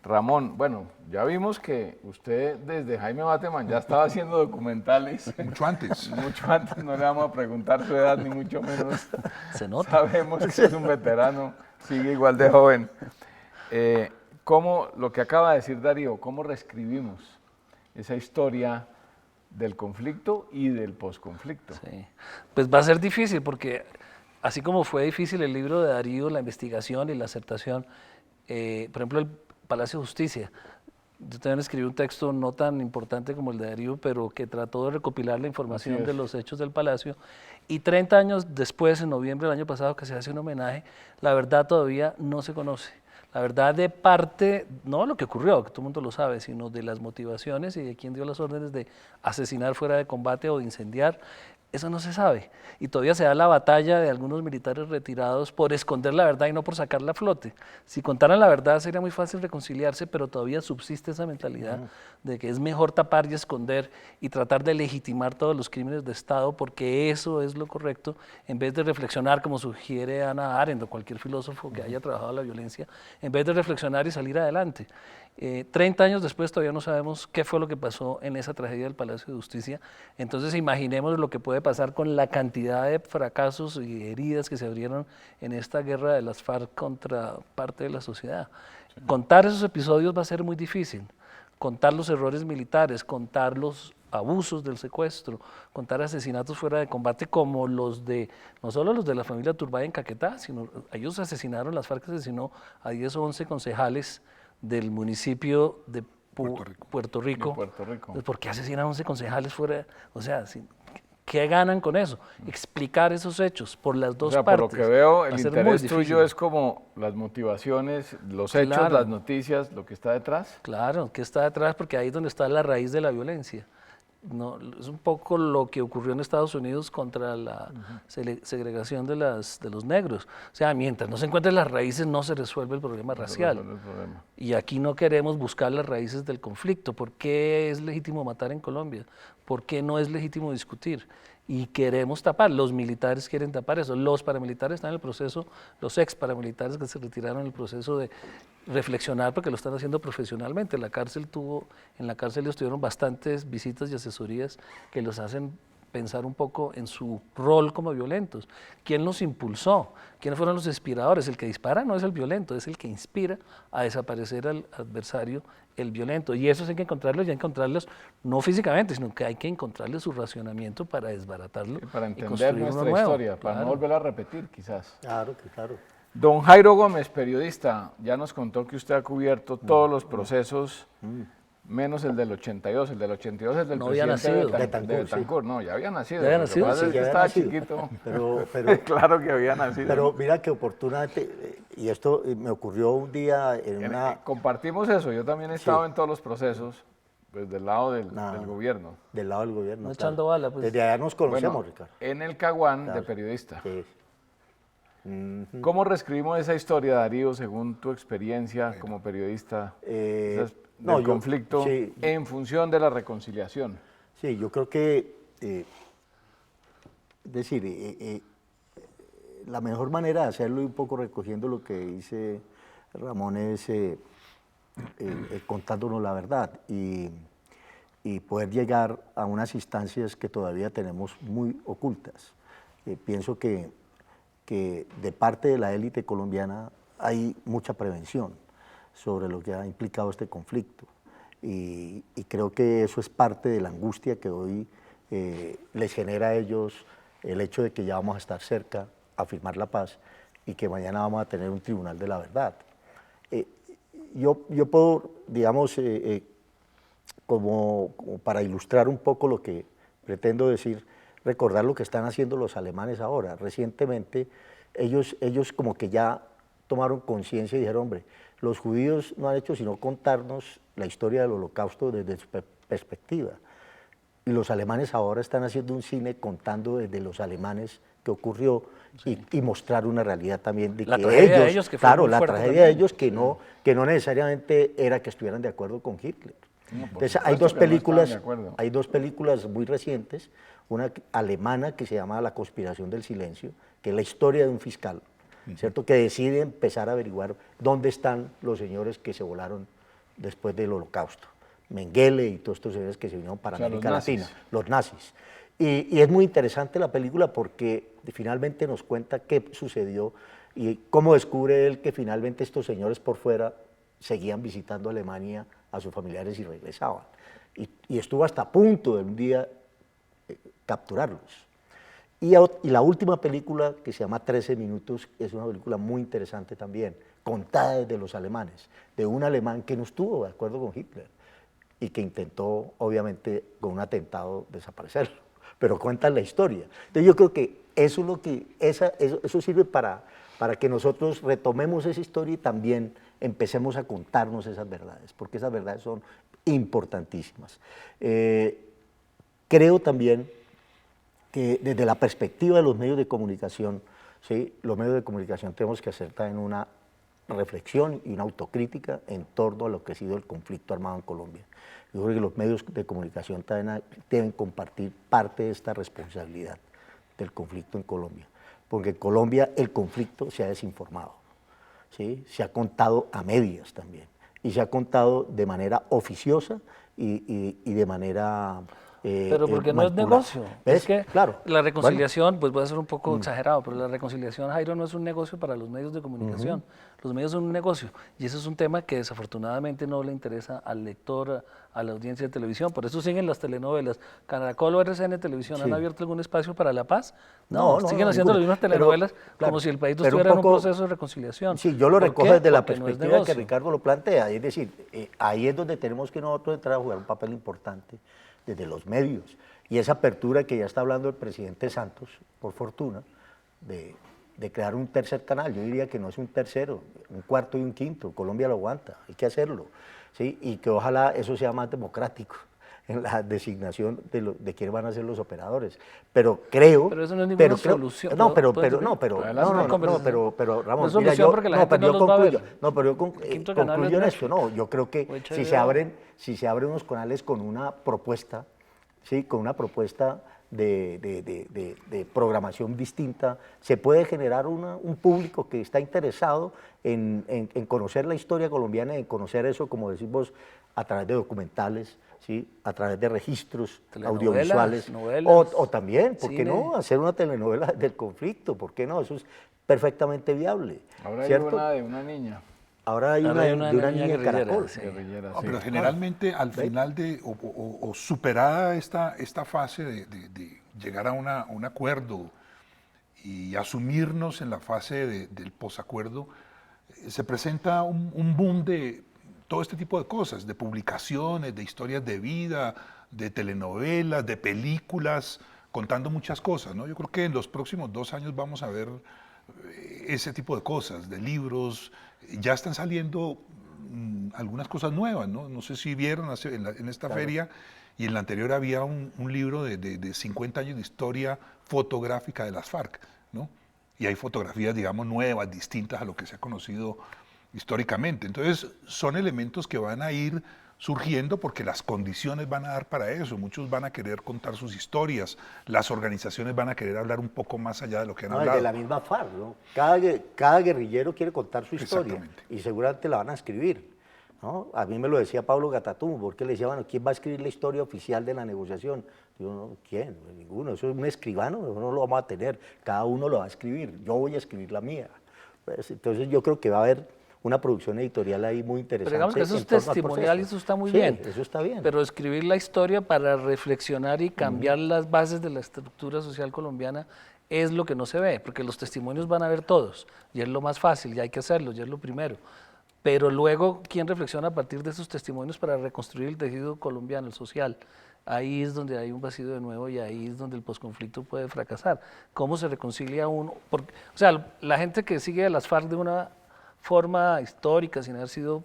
Ramón, bueno, ya vimos que usted desde Jaime Bateman ya estaba haciendo documentales. Mucho antes. Mucho antes, no le vamos a preguntar su edad, ni mucho menos. Se nota. Sabemos que es un veterano, sigue igual de joven. ¿Cómo, lo que acaba de decir Darío, cómo reescribimos esa historia del conflicto y del posconflicto? Sí. Pues va a ser difícil porque así como fue difícil el libro de Darío, la investigación y la aceptación, por ejemplo, el Palacio de Justicia. Yo también escribí un texto no tan importante como el de Darío, pero que trató de recopilar la información de los hechos del Palacio. Y 30 años después, en noviembre del año pasado, que se hace un homenaje, la verdad todavía no se conoce. La verdad de parte, no de lo que ocurrió, que todo el mundo lo sabe, sino de las motivaciones y de quién dio las órdenes de asesinar fuera de combate o de incendiar, eso no se sabe. Y todavía se da la batalla de algunos militares retirados por esconder la verdad y no por sacarla a flote. Si contaran la verdad sería muy fácil reconciliarse, pero todavía subsiste esa mentalidad de que es mejor tapar y esconder y tratar de legitimar todos los crímenes de Estado porque eso es lo correcto, en vez de reflexionar como sugiere Hannah Arendt o cualquier filósofo que haya trabajado la violencia, en vez de reflexionar y salir adelante. 30 años después todavía no sabemos qué fue lo que pasó en esa tragedia del Palacio de Justicia, entonces imaginemos lo que puede pasar con la cantidad de fracasos y heridas que se abrieron en esta guerra de las FARC contra parte de la sociedad. Sí. Contar esos episodios va a ser muy difícil, contar los errores militares, contar los abusos del secuestro, contar asesinatos fuera de combate como los de, no solo los de la familia Turbay en Caquetá, sino ellos asesinaron, las FARC asesinó a 10 o 11 concejales del municipio de Puerto Rico. ¿Por qué asesinan a 11 concejales fuera? O sea, ¿qué ganan con eso? Explicar esos hechos por las dos partes. Por lo que veo, el interés tuyo es como las motivaciones, los hechos, las noticias, lo que está detrás. Claro, ¿qué está detrás? Porque ahí es donde está la raíz de la violencia. No, es un poco lo que ocurrió en Estados Unidos contra la segregación de los negros. O sea, mientras no se encuentren las raíces no se resuelve el problema racial. Y aquí no queremos buscar las raíces del conflicto. ¿Por qué es legítimo matar en Colombia? ¿Por qué no es legítimo discutir? y queremos tapar, los militares quieren tapar eso, los paramilitares están en el proceso, los ex paramilitares que se retiraron en el proceso de reflexionar porque lo están haciendo profesionalmente. En la cárcel ellos tuvieron bastantes visitas y asesorías que los hacen pensar un poco en su rol como violentos. ¿Quién los impulsó? ¿Quiénes fueron los inspiradores? El que dispara no es el violento, es el que inspira a desaparecer al adversario, el violento. Y eso hay que encontrarlos, y hay que encontrarlos no físicamente, sino que hay que encontrarles su racionamiento para desbaratarlo. Para y entender construir nuestra uno nuevo. historia, para no volverla a repetir quizás. Claro, que claro. Don Jairo Gómez, periodista, ya nos contó que usted ha cubierto todos los procesos, menos el del 82. El del 82 es del No había presidente nacido. de Betancur. No, ya había nacido. ¿Ya había Lo que nacido? pasa Sí, es que ya había estaba nacido. chiquito. Pero, Claro que había nacido. pero mira que oportunamente, y esto me ocurrió un día en una... Compartimos eso. Yo también he estado en todos los procesos, pues del lado del gobierno. Del lado del gobierno. No claro. echando bala, pues. Desde allá nos conocemos, Bueno, Ricardo. en el Caguán de Claro. periodista. Sí. ¿Cómo reescribimos esa historia, Darío, según tu experiencia como periodista no, del yo- conflicto sí. en función de la reconciliación? Sí, yo creo que, es decir, la mejor manera de hacerlo, y un poco recogiendo lo que dice Ramón, es contándonos la verdad y poder llegar a unas instancias que todavía tenemos muy ocultas. Pienso que de parte de la élite colombiana hay mucha prevención sobre lo que ha implicado este conflicto. Y creo que eso es parte de la angustia que hoy les genera a ellos el hecho de que ya vamos a estar cerca a firmar la paz y que mañana vamos a tener un tribunal de la verdad. Yo puedo, digamos, como para ilustrar un poco lo que pretendo decir, recordar lo que están haciendo los alemanes ahora. Recientemente ellos como que ya tomaron conciencia y dijeron, hombre, los judíos no han hecho sino contarnos la historia del Holocausto desde su perspectiva. Y los alemanes ahora están haciendo un cine contando desde los alemanes qué ocurrió y mostrar una realidad también de La que tragedia de ellos, que fue claro, muy la fuerte tragedia de también. ellos que no necesariamente era que estuvieran de acuerdo con Hitler. Entonces hay supuesto dos que no estaban películas, de acuerdo. hay dos películas muy recientes, una alemana que se llama La conspiración del silencio, que es la historia de un fiscal, ¿cierto? Que decide empezar a averiguar dónde están los señores que se volaron después del Holocausto. Mengele y todos estos señores que se vinieron para O sea, América los nazis. Latina, los nazis. Y es muy interesante la película porque finalmente nos cuenta qué sucedió y cómo descubre él que finalmente estos señores por fuera seguían visitando Alemania a sus familiares y regresaban. Y estuvo hasta a punto de un día capturarlos. Y la última película, que se llama 13 minutos, es una película muy interesante también, contada desde los alemanes, de un alemán que no estuvo de acuerdo con Hitler y que intentó, obviamente, con un atentado desaparecerlo, pero cuentan la historia. Entonces yo creo que eso es lo que, eso sirve para que nosotros retomemos esa historia y también empecemos a contarnos esas verdades, porque esas verdades son importantísimas. Creo también que desde la perspectiva de los medios de comunicación, ¿sí? Los medios de comunicación tenemos que hacer también una reflexión y una autocrítica en torno a lo que ha sido el conflicto armado en Colombia. Yo creo que los medios de comunicación también deben compartir parte de esta responsabilidad del conflicto en Colombia, porque en Colombia el conflicto se ha desinformado, ¿sí? Se ha contado a medias también, y se ha contado de manera oficiosa y de manera... Pero porque no es manipulada. negocio. ¿Ves? Es que Claro. la reconciliación, pues voy a ser un poco exagerado, pero la reconciliación, Jairo, no es un negocio para los medios de comunicación. Los medios son un negocio. Y ese es un tema que desafortunadamente no le interesa al lector, a la audiencia de televisión. Por eso siguen las telenovelas. Caracol o RCN Televisión, ¿han abierto algún espacio para la paz? No, siguen haciendo las mismas Pero, telenovelas claro, como si el país pero estuviera en un poco- proceso de reconciliación. Sí, yo lo ¿Por recojo qué? desde la Porque no es perspectiva que negocio. Ricardo lo plantea, es decir, ahí es donde tenemos que nosotros entrar a jugar un papel importante desde los medios. Y esa apertura que ya está hablando el presidente Santos, por fortuna, de crear un tercer canal, yo diría que no es un tercero, un cuarto y un quinto, Colombia lo aguanta, hay que hacerlo, ¿sí? Y que ojalá eso sea más democrático en la designación de quiénes van a ser los operadores. Pero creo... Pero eso no es ninguna solución. No, pero ¿Puedes no, decir? pero Adelante, una conversación. pero Ramón, No es solución porque la gente pero no yo los va a ver. concluyo, no, pero yo El quinto canal concluyo en es esto, no, yo creo O que HBO. si se abren unos canales con una propuesta, sí, con una propuesta de programación distinta, se puede generar un público que está interesado en conocer la historia colombiana, en conocer eso, como decimos, a través de documentales, ¿sí? A través de registros audiovisuales, novelas, o también, ¿por qué cine. no?, hacer una telenovela del conflicto, ¿por qué no? Eso es perfectamente viable. Ahora hay ¿cierto? una de una niña. Ahora hay Ahora una, hay una de una niña niña en guerrillera, Caracol. sí. Guerrillera, No, sí. pero generalmente al final o superada esta fase de llegar a un acuerdo y asumirnos en la fase del posacuerdo, se presenta un boom de todo este tipo de cosas, de publicaciones, de historias de vida, de telenovelas, de películas, contando muchas cosas, ¿no? Yo creo que en los próximos 2 años vamos a ver ese tipo de cosas, de libros. Ya están saliendo algunas cosas nuevas, ¿no? No sé si vieron en esta feria y en la anterior había un libro de 50 años de historia fotográfica de las FARC, ¿no? Y hay fotografías, digamos, nuevas, distintas a lo que se ha conocido históricamente. Entonces, son elementos que van a ir surgiendo porque las condiciones van a dar para eso. Muchos van a querer contar sus historias, las organizaciones van a querer hablar un poco más allá de lo que han No, hablado. de la misma FARC, ¿no? Cada guerrillero quiere contar su historia Exactamente. y seguramente la van a escribir, ¿no? A mí me lo decía Pablo Gatatún, porque le decía, bueno, ¿quién va a escribir la historia oficial de la negociación? Digo, no, ¿quién? Ninguno, eso es un escribano, no lo vamos a tener, cada uno lo va a escribir, yo voy a escribir la mía. Pues, entonces yo creo que va a haber una producción editorial ahí muy interesante. Pero digamos que eso es en torno al testimonial y proceso. eso está muy Sí, bien. eso está bien. Pero escribir la historia para reflexionar y cambiar las bases de la estructura social colombiana es lo que no se ve, porque los testimonios van a ver todos, y es lo más fácil, y hay que hacerlo, y es lo primero. Pero luego, ¿quién reflexiona a partir de esos testimonios para reconstruir el tejido colombiano, el social? Ahí es donde hay un vacío de nuevo y ahí es donde el posconflicto puede fracasar. ¿Cómo se reconcilia uno? Porque, o sea, la gente que sigue a las FARC de una forma histórica, sin haber sido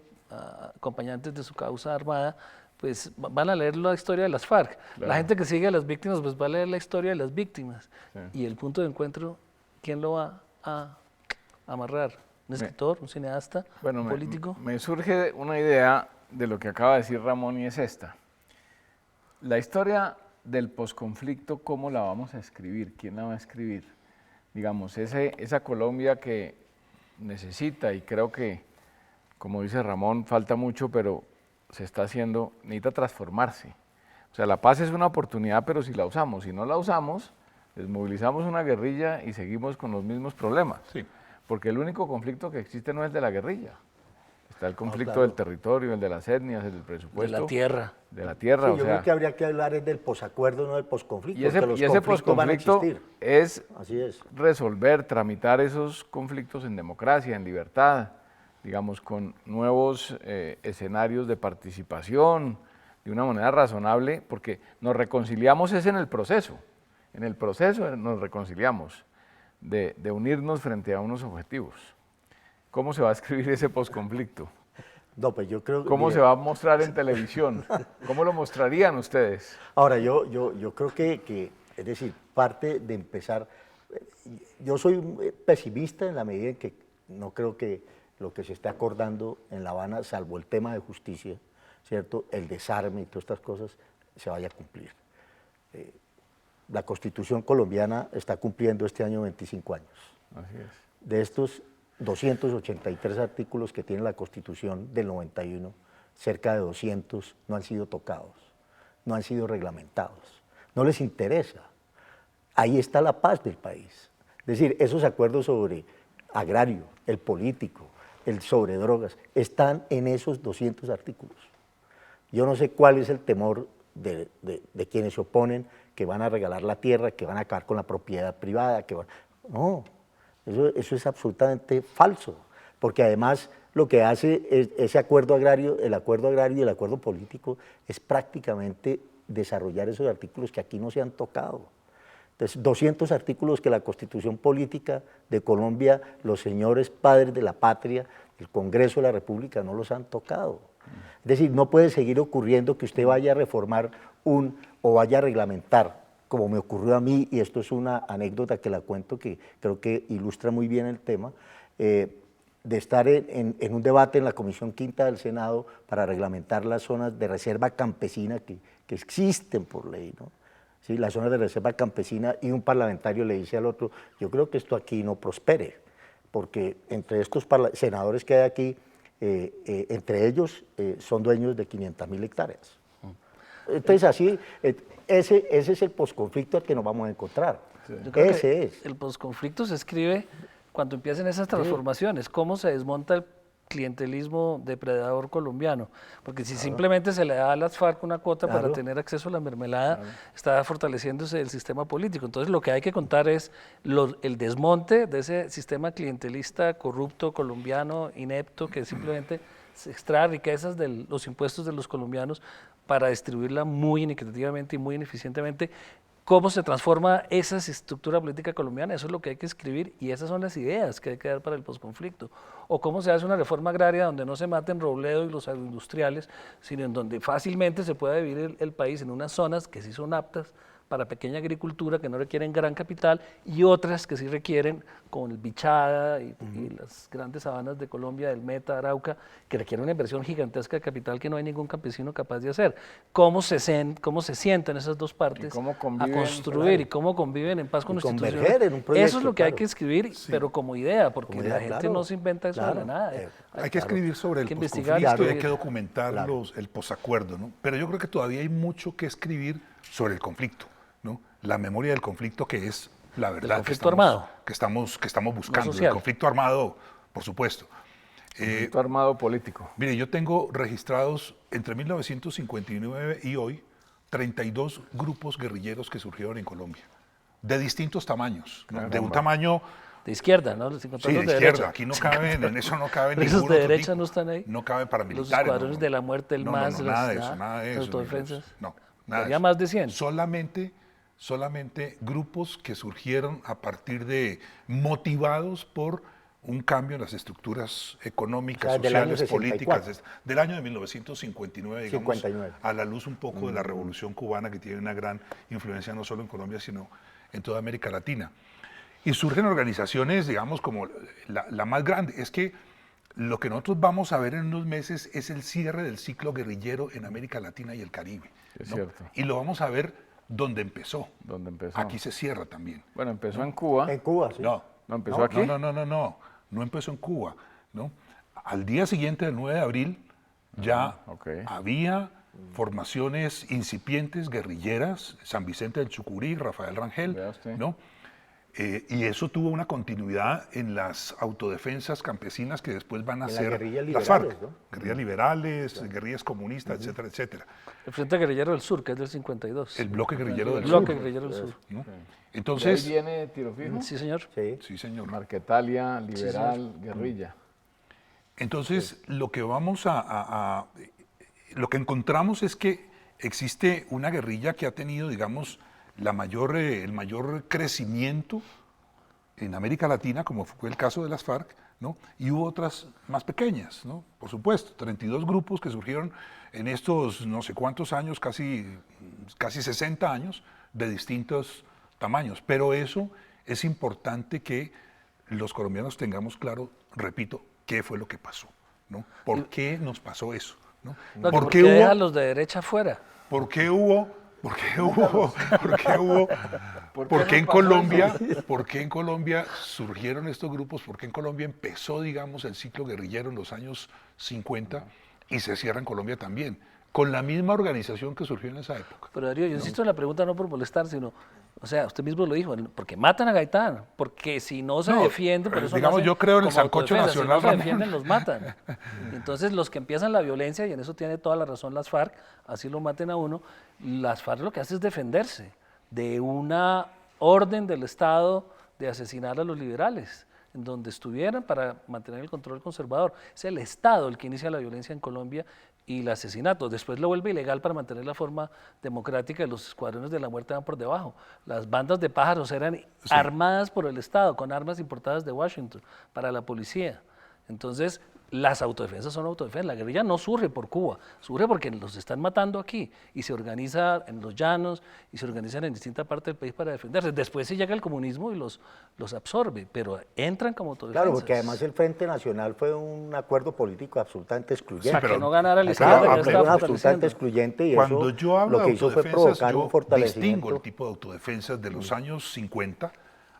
acompañantes de su causa armada, pues van a leer la historia de las FARC. Claro. La gente que sigue a las víctimas, pues va a leer la historia de las víctimas. Sí. Y el punto de encuentro, ¿quién lo va a amarrar? ¿Un escritor, un cineasta, Bueno, un político? me surge una idea de lo que acaba de decir Ramón y es esta. La historia del posconflicto, ¿cómo la vamos a escribir? ¿Quién la va a escribir? Digamos, esa Colombia que necesita, y creo que, como dice Ramón, falta mucho, pero se está haciendo, necesita transformarse. O sea, la paz es una oportunidad, pero si la usamos, si no la usamos, desmovilizamos una guerrilla y seguimos con los mismos problemas. Sí. Porque el único conflicto que existe no es de la guerrilla. Está el conflicto claro. del territorio, el de las etnias, el del presupuesto. De la tierra. De la tierra, Sí, o yo sea. creo que habría que hablar es del posacuerdo, no del posconflicto, Y ese, porque los y ese conflictos van a posconflicto existir. es Así es. resolver, tramitar esos conflictos en democracia, en libertad, digamos, con nuevos escenarios de participación, de una manera razonable, porque nos reconciliamos es en el proceso nos reconciliamos de unirnos frente a unos objetivos. ¿Cómo se va a escribir ese posconflicto? No, pues yo creo ¿Cómo mire, se va a mostrar en televisión? ¿Cómo lo mostrarían ustedes? Ahora, yo creo que, es decir, parte de empezar, yo soy pesimista en la medida en que no creo que lo que se esté acordando en La Habana, salvo el tema de justicia, ¿cierto?, el desarme y todas estas cosas, se vaya a cumplir. La Constitución colombiana está cumpliendo este año 25 años. Así es. De estos 283 artículos que tiene la Constitución del 91, cerca de 200 no han sido tocados, no han sido reglamentados, no les interesa. Ahí está la paz del país. Es decir, esos acuerdos sobre agrario, el político, el sobre drogas, están en esos 200 artículos. Yo no sé cuál es el temor de quienes se oponen, que van a regalar la tierra, que van a acabar con la propiedad privada, no. Eso es absolutamente falso, porque además lo que hace ese acuerdo agrario, el acuerdo agrario y el acuerdo político es prácticamente desarrollar esos artículos que aquí no se han tocado. Entonces, 200 artículos que la Constitución Política de Colombia, los señores padres de la patria, el Congreso de la República no los han tocado. Es decir, no puede seguir ocurriendo que usted vaya a reformar o vaya a reglamentar, como me ocurrió a mí, y esto es una anécdota que la cuento que creo que ilustra muy bien el tema, de estar en un debate en la Comisión Quinta del Senado para reglamentar las zonas de reserva campesina que existen por ley, ¿no? ¿sí? Las zonas de reserva campesina, y un parlamentario le dice al otro, yo creo que esto aquí no prospere, porque entre estos senadores que hay aquí, entre ellos son dueños de 500.000 hectáreas. Entonces así, ese es el posconflicto al que nos vamos a encontrar. Yo creo Ese que es. el posconflicto se escribe cuando empiecen esas transformaciones, cómo se desmonta el clientelismo depredador colombiano, porque si simplemente se le da a las FARC una cuota para tener acceso a la mermelada, está fortaleciéndose el sistema político. Entonces lo que hay que contar es el desmonte de ese sistema clientelista, corrupto, colombiano, inepto, que simplemente se extrae riquezas de los impuestos de los colombianos para distribuirla muy inequitativamente y muy ineficientemente. ¿Cómo se transforma esa estructura política colombiana? Eso es lo que hay que escribir y esas son las ideas que hay que dar para el posconflicto. O cómo se hace una reforma agraria donde no se maten Robledo y los agroindustriales, sino en donde fácilmente se pueda vivir el país en unas zonas que sí son aptas para pequeña agricultura, que no requieren gran capital, y otras que sí requieren, como el Bichada y las grandes sabanas de Colombia, del Meta, Arauca, que requieren una inversión gigantesca de capital que no hay ningún campesino capaz de hacer. ¿Cómo se sientan esas dos partes a construir y cómo conviven en paz con Y instituciones? converger en un proyecto, Eso es lo que hay claro. que escribir, pero como idea, porque Como la idea, gente claro. no se inventa eso de la nada. Hay que escribir sobre el que investigar y posconflicto y hay escribir. que documentar el posacuerdo, ¿no? Pero yo creo que todavía hay mucho que escribir sobre el conflicto, ¿no? La memoria del conflicto, que es la verdad conflicto armado. que estamos buscando, el social. conflicto armado, por supuesto. Conflicto armado político. Mire, yo tengo registrados entre 1959 y hoy 32 grupos guerrilleros que surgieron en Colombia, de distintos tamaños, ¿no? De un tamaño... De izquierda, ¿no? Sin contar Sí, los de de izquierda, derecha. aquí no caben, en eso no caben Pero ningún esos de otro derecha tipo. no están ahí. No caben paramilitares. Los escuadrones de la muerte, el no, MAS, no, nada de eso, las nada de eso. autodefensas. No, nada de Había eso. más de 100. Solamente grupos que surgieron a partir de, motivados por un cambio en las estructuras económicas, O sea, del año sociales, 64. políticas, del año de 1959, digamos, 59. a la luz un poco de la Revolución Cubana, que tiene una gran influencia no solo en Colombia, sino en toda América Latina. Y surgen organizaciones, digamos, como la más grande. Es que lo que nosotros vamos a ver en unos meses es el cierre del ciclo guerrillero en América Latina y el Caribe. Es ¿no? cierto. Y lo vamos a ver donde empezó. Donde empezó. Aquí se cierra también. Bueno, empezó en Cuba. En Cuba, sí. No, ¿No empezó aquí? no empezó en Cuba. ¿no? Al día siguiente del 9 de abril ya ok. había formaciones incipientes guerrilleras, San Vicente del Chucurí, Rafael Rangel, Vea usted. ¿no? Y eso tuvo una continuidad en las autodefensas campesinas que después van a En las ser guerrillas las FARC, liberales, ¿no? guerrillas liberales, guerrillas comunistas, etcétera, etcétera. El Frente Guerrillero del Sur, que es del 52. El bloque guerrillero del Bloque sur. Guerrillero del Sur. ¿no? ¿De ahí Entonces, viene Tiro Fijo? Sí, señor. Sí. sí, señor. Marquetalia, liberal, guerrilla. Entonces, lo que lo que encontramos es que existe una guerrilla que ha tenido, digamos, el mayor crecimiento en América Latina, como fue el caso de las FARC, ¿no? Y hubo otras más pequeñas, ¿no? Por supuesto, 32 grupos que surgieron en estos no sé cuántos años, casi 60 años, de distintos tamaños. Pero eso es importante que los colombianos tengamos claro, repito, qué fue lo que pasó, ¿no? ¿Por qué nos pasó eso? ¿no? No, ¿Por ¿por qué qué deja a hubo? los de derecha afuera? ¿Por qué hubo? ¿Por qué hubo? ¿Por ¿Por qué qué no en pasó Colombia? ¿Por qué en Colombia surgieron estos grupos? ¿Por qué en Colombia empezó, digamos, el ciclo guerrillero en los años 50 y se cierra en Colombia también? Con la misma organización que surgió en esa época. Pero Darío, yo insisto en la pregunta no por molestar, sino, o sea, usted mismo lo dijo, porque matan a Gaitán, porque si no se No, defiende, pero eso digamos, no yo creo en el como sancocho autodefensa, nacional, si no se Ramón. defienden, los matan. Entonces, los que empiezan la violencia, y en eso tiene toda la razón las FARC, así lo maten a uno, las FARC lo que hace es defenderse de una orden del Estado de asesinar a los liberales, en donde estuvieran para mantener el control conservador. Es el Estado el que inicia la violencia en Colombia y el asesinato. Después lo vuelve ilegal para mantener la forma democrática y los escuadrones de la muerte van por debajo. Las bandas de pájaros eran armadas por el Estado, con armas importadas de Washington para la policía. Entonces, las autodefensas son autodefensas. La guerrilla no surge por Cuba, surge porque los están matando aquí y se organiza en los llanos y se organizan en distintas partes del país para defenderse. Después sí llega el comunismo y los absorbe, pero entran como autodefensas. Claro, porque además el Frente Nacional fue un acuerdo político absolutamente excluyente. Para que no ganara la izquierda, Claro, que fue estaba absolutamente excluyente y Cuando eso yo hablo lo de que hizo fue autodefensas, provocar un yo fortalecimiento. distingo el tipo de autodefensas de los años 50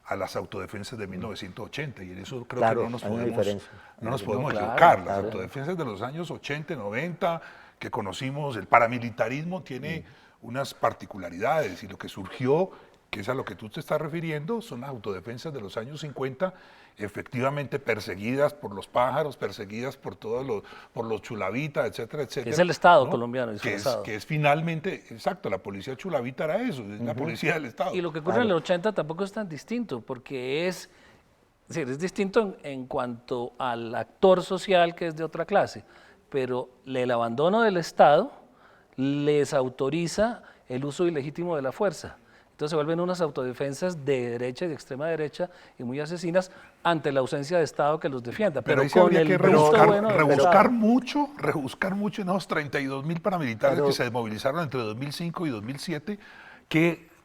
a las autodefensas de 1980, y en eso creo Claro, que no nos hay una podemos, diferencia. no nos podemos claro, equivocar. Las claro. autodefensas de los años 80, 90, que conocimos, el paramilitarismo tiene unas particularidades, y lo que surgió, que es a lo que tú te estás refiriendo, son las autodefensas de los años 50, efectivamente perseguidas por los pájaros, perseguidas por por los chulavitas, etcétera, etcétera. Que es el Estado ¿no? colombiano que es, disfrazado. que es finalmente, exacto, la policía chulavita era eso, es la policía del Estado. Y lo que ocurre en el 80 tampoco es tan distinto, porque es distinto en cuanto al actor social que es de otra clase, pero el abandono del Estado les autoriza el uso ilegítimo de la fuerza. Entonces se vuelven unas autodefensas de derecha y de extrema derecha y muy asesinas ante la ausencia de Estado que los defienda. Pero ahí sí con habría el que visto rebuscar, bueno del rebuscar Estado. rebuscar mucho en esos 32.000 paramilitares Pero- que se desmovilizaron entre 2005 y 2007,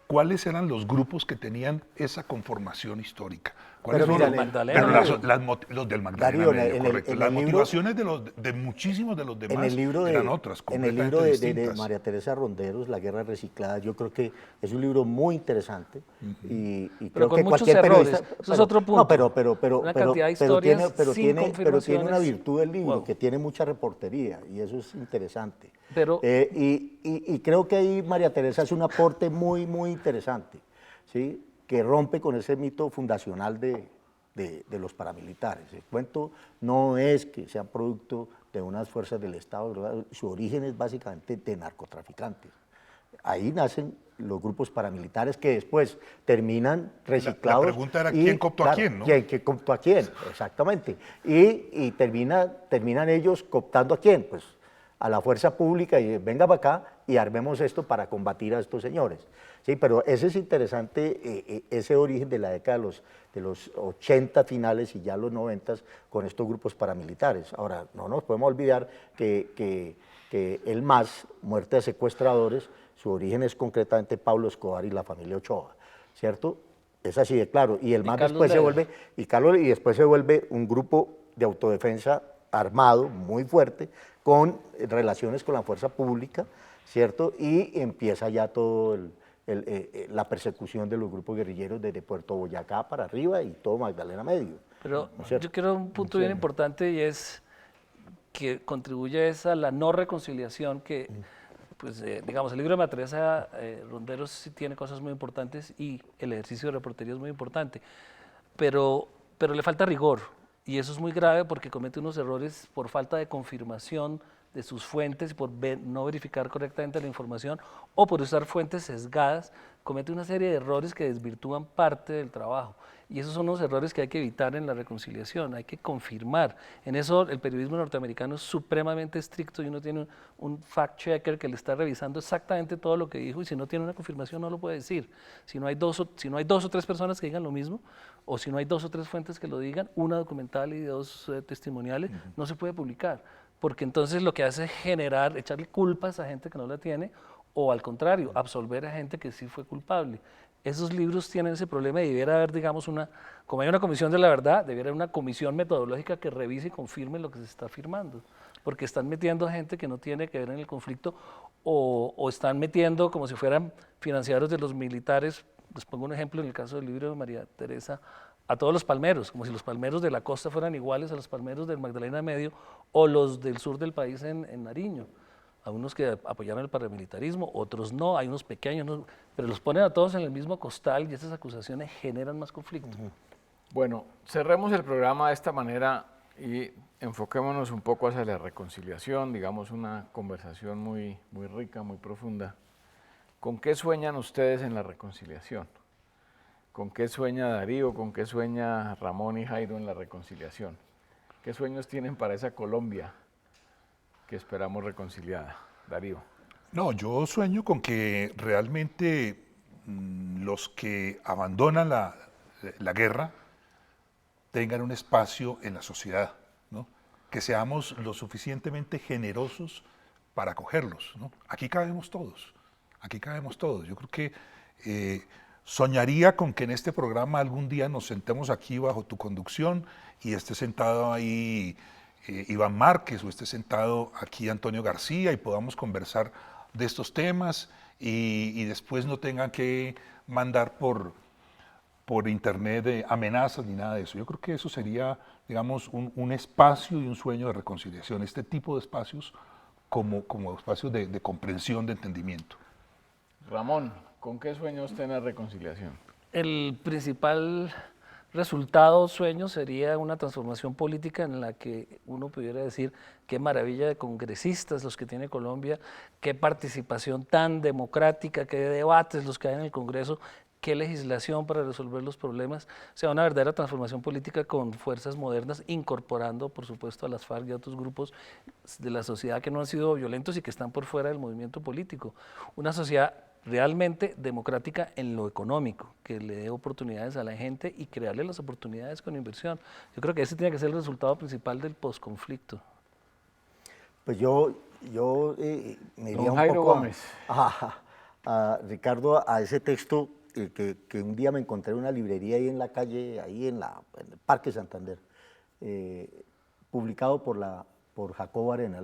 cuáles eran los grupos que tenían esa conformación histórica. ¿Cuáles Pero fueron mira, los- Magdalena pero Medio. los del Magdalena Darío, Medio, en el- correcto. en Las el libro- motivaciones de muchísimos de los En demás el libro de, eran otras, en el completamente libro de distintas. María Teresa Ronderos, La guerra reciclada, yo creo que es un libro muy interesante y Pero creo con que muchos cualquier errores. periodista... Eso es otro punto. No, pero Una cantidad de historias pero sin tiene una confirmaciones. virtud del libro, Wow. que tiene mucha reportería y eso es interesante. Pero- Y creo que ahí María Teresa es un aporte muy, muy interesante, ¿sí? Que rompe con ese mito fundacional de los paramilitares. El cuento no es que sean producto de unas fuerzas del Estado, ¿verdad? Su origen es básicamente de narcotraficantes. Ahí nacen los grupos paramilitares que después terminan reciclados. La pregunta era y, quién cooptó a quién, ¿no? ¿Quién cooptó a quién? Exactamente. Y terminan ellos cooptando a quién, pues a la fuerza pública y venga para acá y armemos esto para combatir a estos señores. Sí, pero ese es interesante, ese origen de la década de los 80 finales y ya los 90 con estos grupos paramilitares. Ahora, no nos podemos olvidar que el MAS, Muerte de Secuestradores, su origen es concretamente Pablo Escobar y la familia Ochoa, ¿cierto? Es así de claro. Y el MAS Carlos después se Leder. vuelve, y después se vuelve un grupo de autodefensa armado, muy fuerte, con relaciones con la fuerza pública, ¿cierto? Y empieza ya todo la persecución de los grupos guerrilleros desde Puerto Boyacá para arriba y todo Magdalena Medio. Pero ¿No es cierto? yo quiero un punto bien importante y es que contribuye a la no reconciliación que, pues, digamos, el libro de María Teresa Ronderos sí tiene cosas muy importantes y el ejercicio de reportería es muy importante, pero le falta rigor y eso es muy grave porque comete unos errores por falta de confirmación de sus fuentes, por no verificar correctamente la información o por usar fuentes sesgadas, comete una serie de errores que desvirtúan parte del trabajo. Y esos son los errores que hay que evitar en la reconciliación, hay que confirmar. En eso el periodismo norteamericano es supremamente estricto y uno tiene un fact-checker que le está revisando exactamente todo lo que dijo y si no tiene una confirmación no lo puede decir. Si no hay dos o tres personas que digan lo mismo o si no hay dos o tres fuentes que lo digan, una documental y dos testimoniales, no se puede publicar. Porque entonces lo que hace es echarle culpas a gente que no la tiene o al contrario, absolver a gente que sí fue culpable. Esos libros tienen ese problema y debiera haber, digamos, como hay una comisión de la verdad, debiera haber una comisión metodológica que revise y confirme lo que se está afirmando, porque están metiendo a gente que no tiene que ver en el conflicto o están metiendo como si fueran financiadores de los militares. Les pongo un ejemplo en el caso del libro de María Teresa, a todos los palmeros, como si los palmeros de la costa fueran iguales a los palmeros del Magdalena Medio o los del sur del país en Nariño. A unos que apoyaron el paramilitarismo, otros no, hay unos pequeños, pero los ponen a todos en el mismo costal y esas acusaciones generan más conflicto. Bueno, cerremos el programa de esta manera y enfoquémonos un poco hacia la reconciliación, digamos una conversación muy, muy rica, muy profunda. ¿Con qué sueñan ustedes en la reconciliación? ¿Con qué sueña Darío? ¿Con qué sueña Ramón y Jairo en la reconciliación? ¿Qué sueños tienen para esa Colombia que esperamos reconciliada? Darío. No, yo sueño con que realmente los que abandonan la guerra tengan un espacio en la sociedad, ¿no? que seamos lo suficientemente generosos para acogerlos, ¿no? Aquí cabemos todos, aquí cabemos todos. Yo creo que soñaría con que en este programa algún día nos sentemos aquí bajo tu conducción y esté sentado ahí Iván Márquez o esté sentado aquí Antonio García y podamos conversar de estos temas y después no tengan que mandar por internet amenazas ni nada de eso. Yo creo que eso sería, digamos, un espacio y un sueño de reconciliación, este tipo de espacios como espacios de comprensión, de entendimiento. Ramón, ¿con qué sueña usted en la reconciliación? El principal resultado, sueño, sería una transformación política en la que uno pudiera decir qué maravilla de congresistas los que tiene Colombia, qué participación tan democrática, qué debates los que hay en el Congreso, qué legislación para resolver los problemas, o sea, una verdadera transformación política con fuerzas modernas, incorporando, por supuesto, a las FARC y a otros grupos de la sociedad que no han sido violentos y que están por fuera del movimiento político. Una sociedad realmente democrática en lo económico, que le dé oportunidades a la gente y crearle las oportunidades con inversión. Yo creo que ese tiene que ser el resultado principal del posconflicto. Pues yo me iría Don un Jairo poco Gómez. Ricardo, a ese texto que un día me encontré en una librería ahí en la calle, ahí en el Parque Santander, publicado por Jacobo Arenas,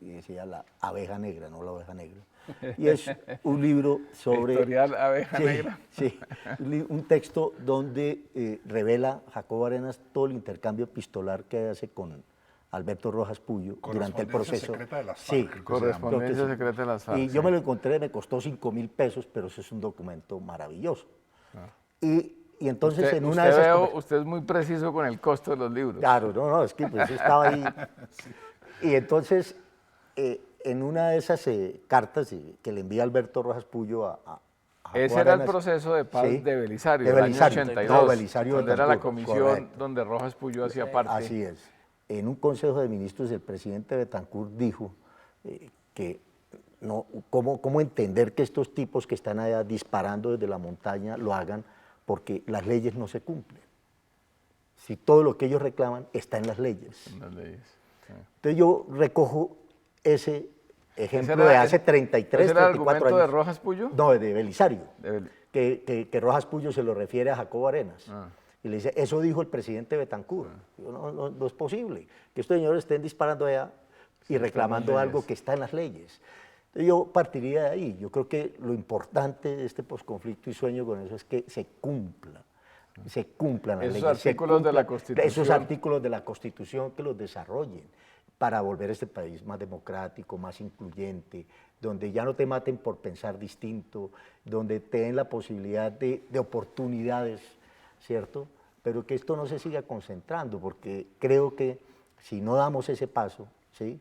y decía La abeja negra, no la oveja negra. Y es un libro sobre... Editorial Abeja Negra. Sí, un texto donde revela Jacobo Arenas todo el intercambio epistolar que hace con Alberto Rojas Puyo durante el proceso. Secreta de las FARC, Sí, creo que se Correspondencia creo que sí. secreta de las FARC. Y yo me lo encontré, me costó 5.000 pesos, pero ese es un documento maravilloso. Y entonces en una de esas... Usted es muy preciso con el costo de los libros. Claro, no, es que pues estaba ahí. Y entonces, en una de esas cartas que le envía Alberto Rojas Puyo a Ese Jacobo era el Arenas, proceso de paz sí, de Belisario, de del Belisario, año no, 82, Belisario donde era la Betancur, comisión correcto. donde Rojas Puyo hacía parte. Así es. En un consejo de ministros, el presidente Betancur dijo que no, cómo entender que estos tipos que están allá disparando desde la montaña lo hagan porque las leyes no se cumplen. Si todo lo que ellos reclaman está en las leyes. En las leyes. Sí. Entonces yo recojo ese ejemplo ¿Ese era- de hace 33, ¿Ese era el 34 argumento de años. Rojas Puyo? No, de Belisario. De Que Rojas Puyo se lo refiere a Jacobo Arenas. Ah. Y le dice, eso dijo el presidente Betancur. Digo, no es posible que estos señores estén disparando allá y reclamando algo que está en las leyes. Entonces yo partiría de ahí. Yo creo que lo importante de este posconflicto y sueño con eso es que se cumplan las Esos leyes. artículos de la Constitución. Esos artículos de la Constitución que los desarrollen para volver este país más democrático, más incluyente, donde ya no te maten por pensar distinto, donde te den la posibilidad de oportunidades, ¿cierto? Pero que esto no se siga concentrando, porque creo que si no damos ese paso, ¿sí?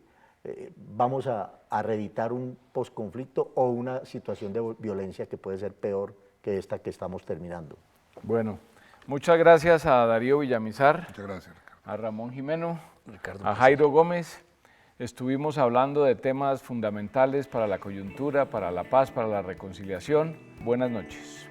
Vamos a reeditar un posconflicto o una situación de violencia que puede ser peor que esta que estamos terminando. Bueno, muchas gracias a Darío Villamizar, Muchas gracias, Ricardo. a Ramón Jimeno, Ricardo, a Jairo Gómez. Estuvimos hablando de temas fundamentales para la coyuntura, para la paz, para la reconciliación. Buenas noches.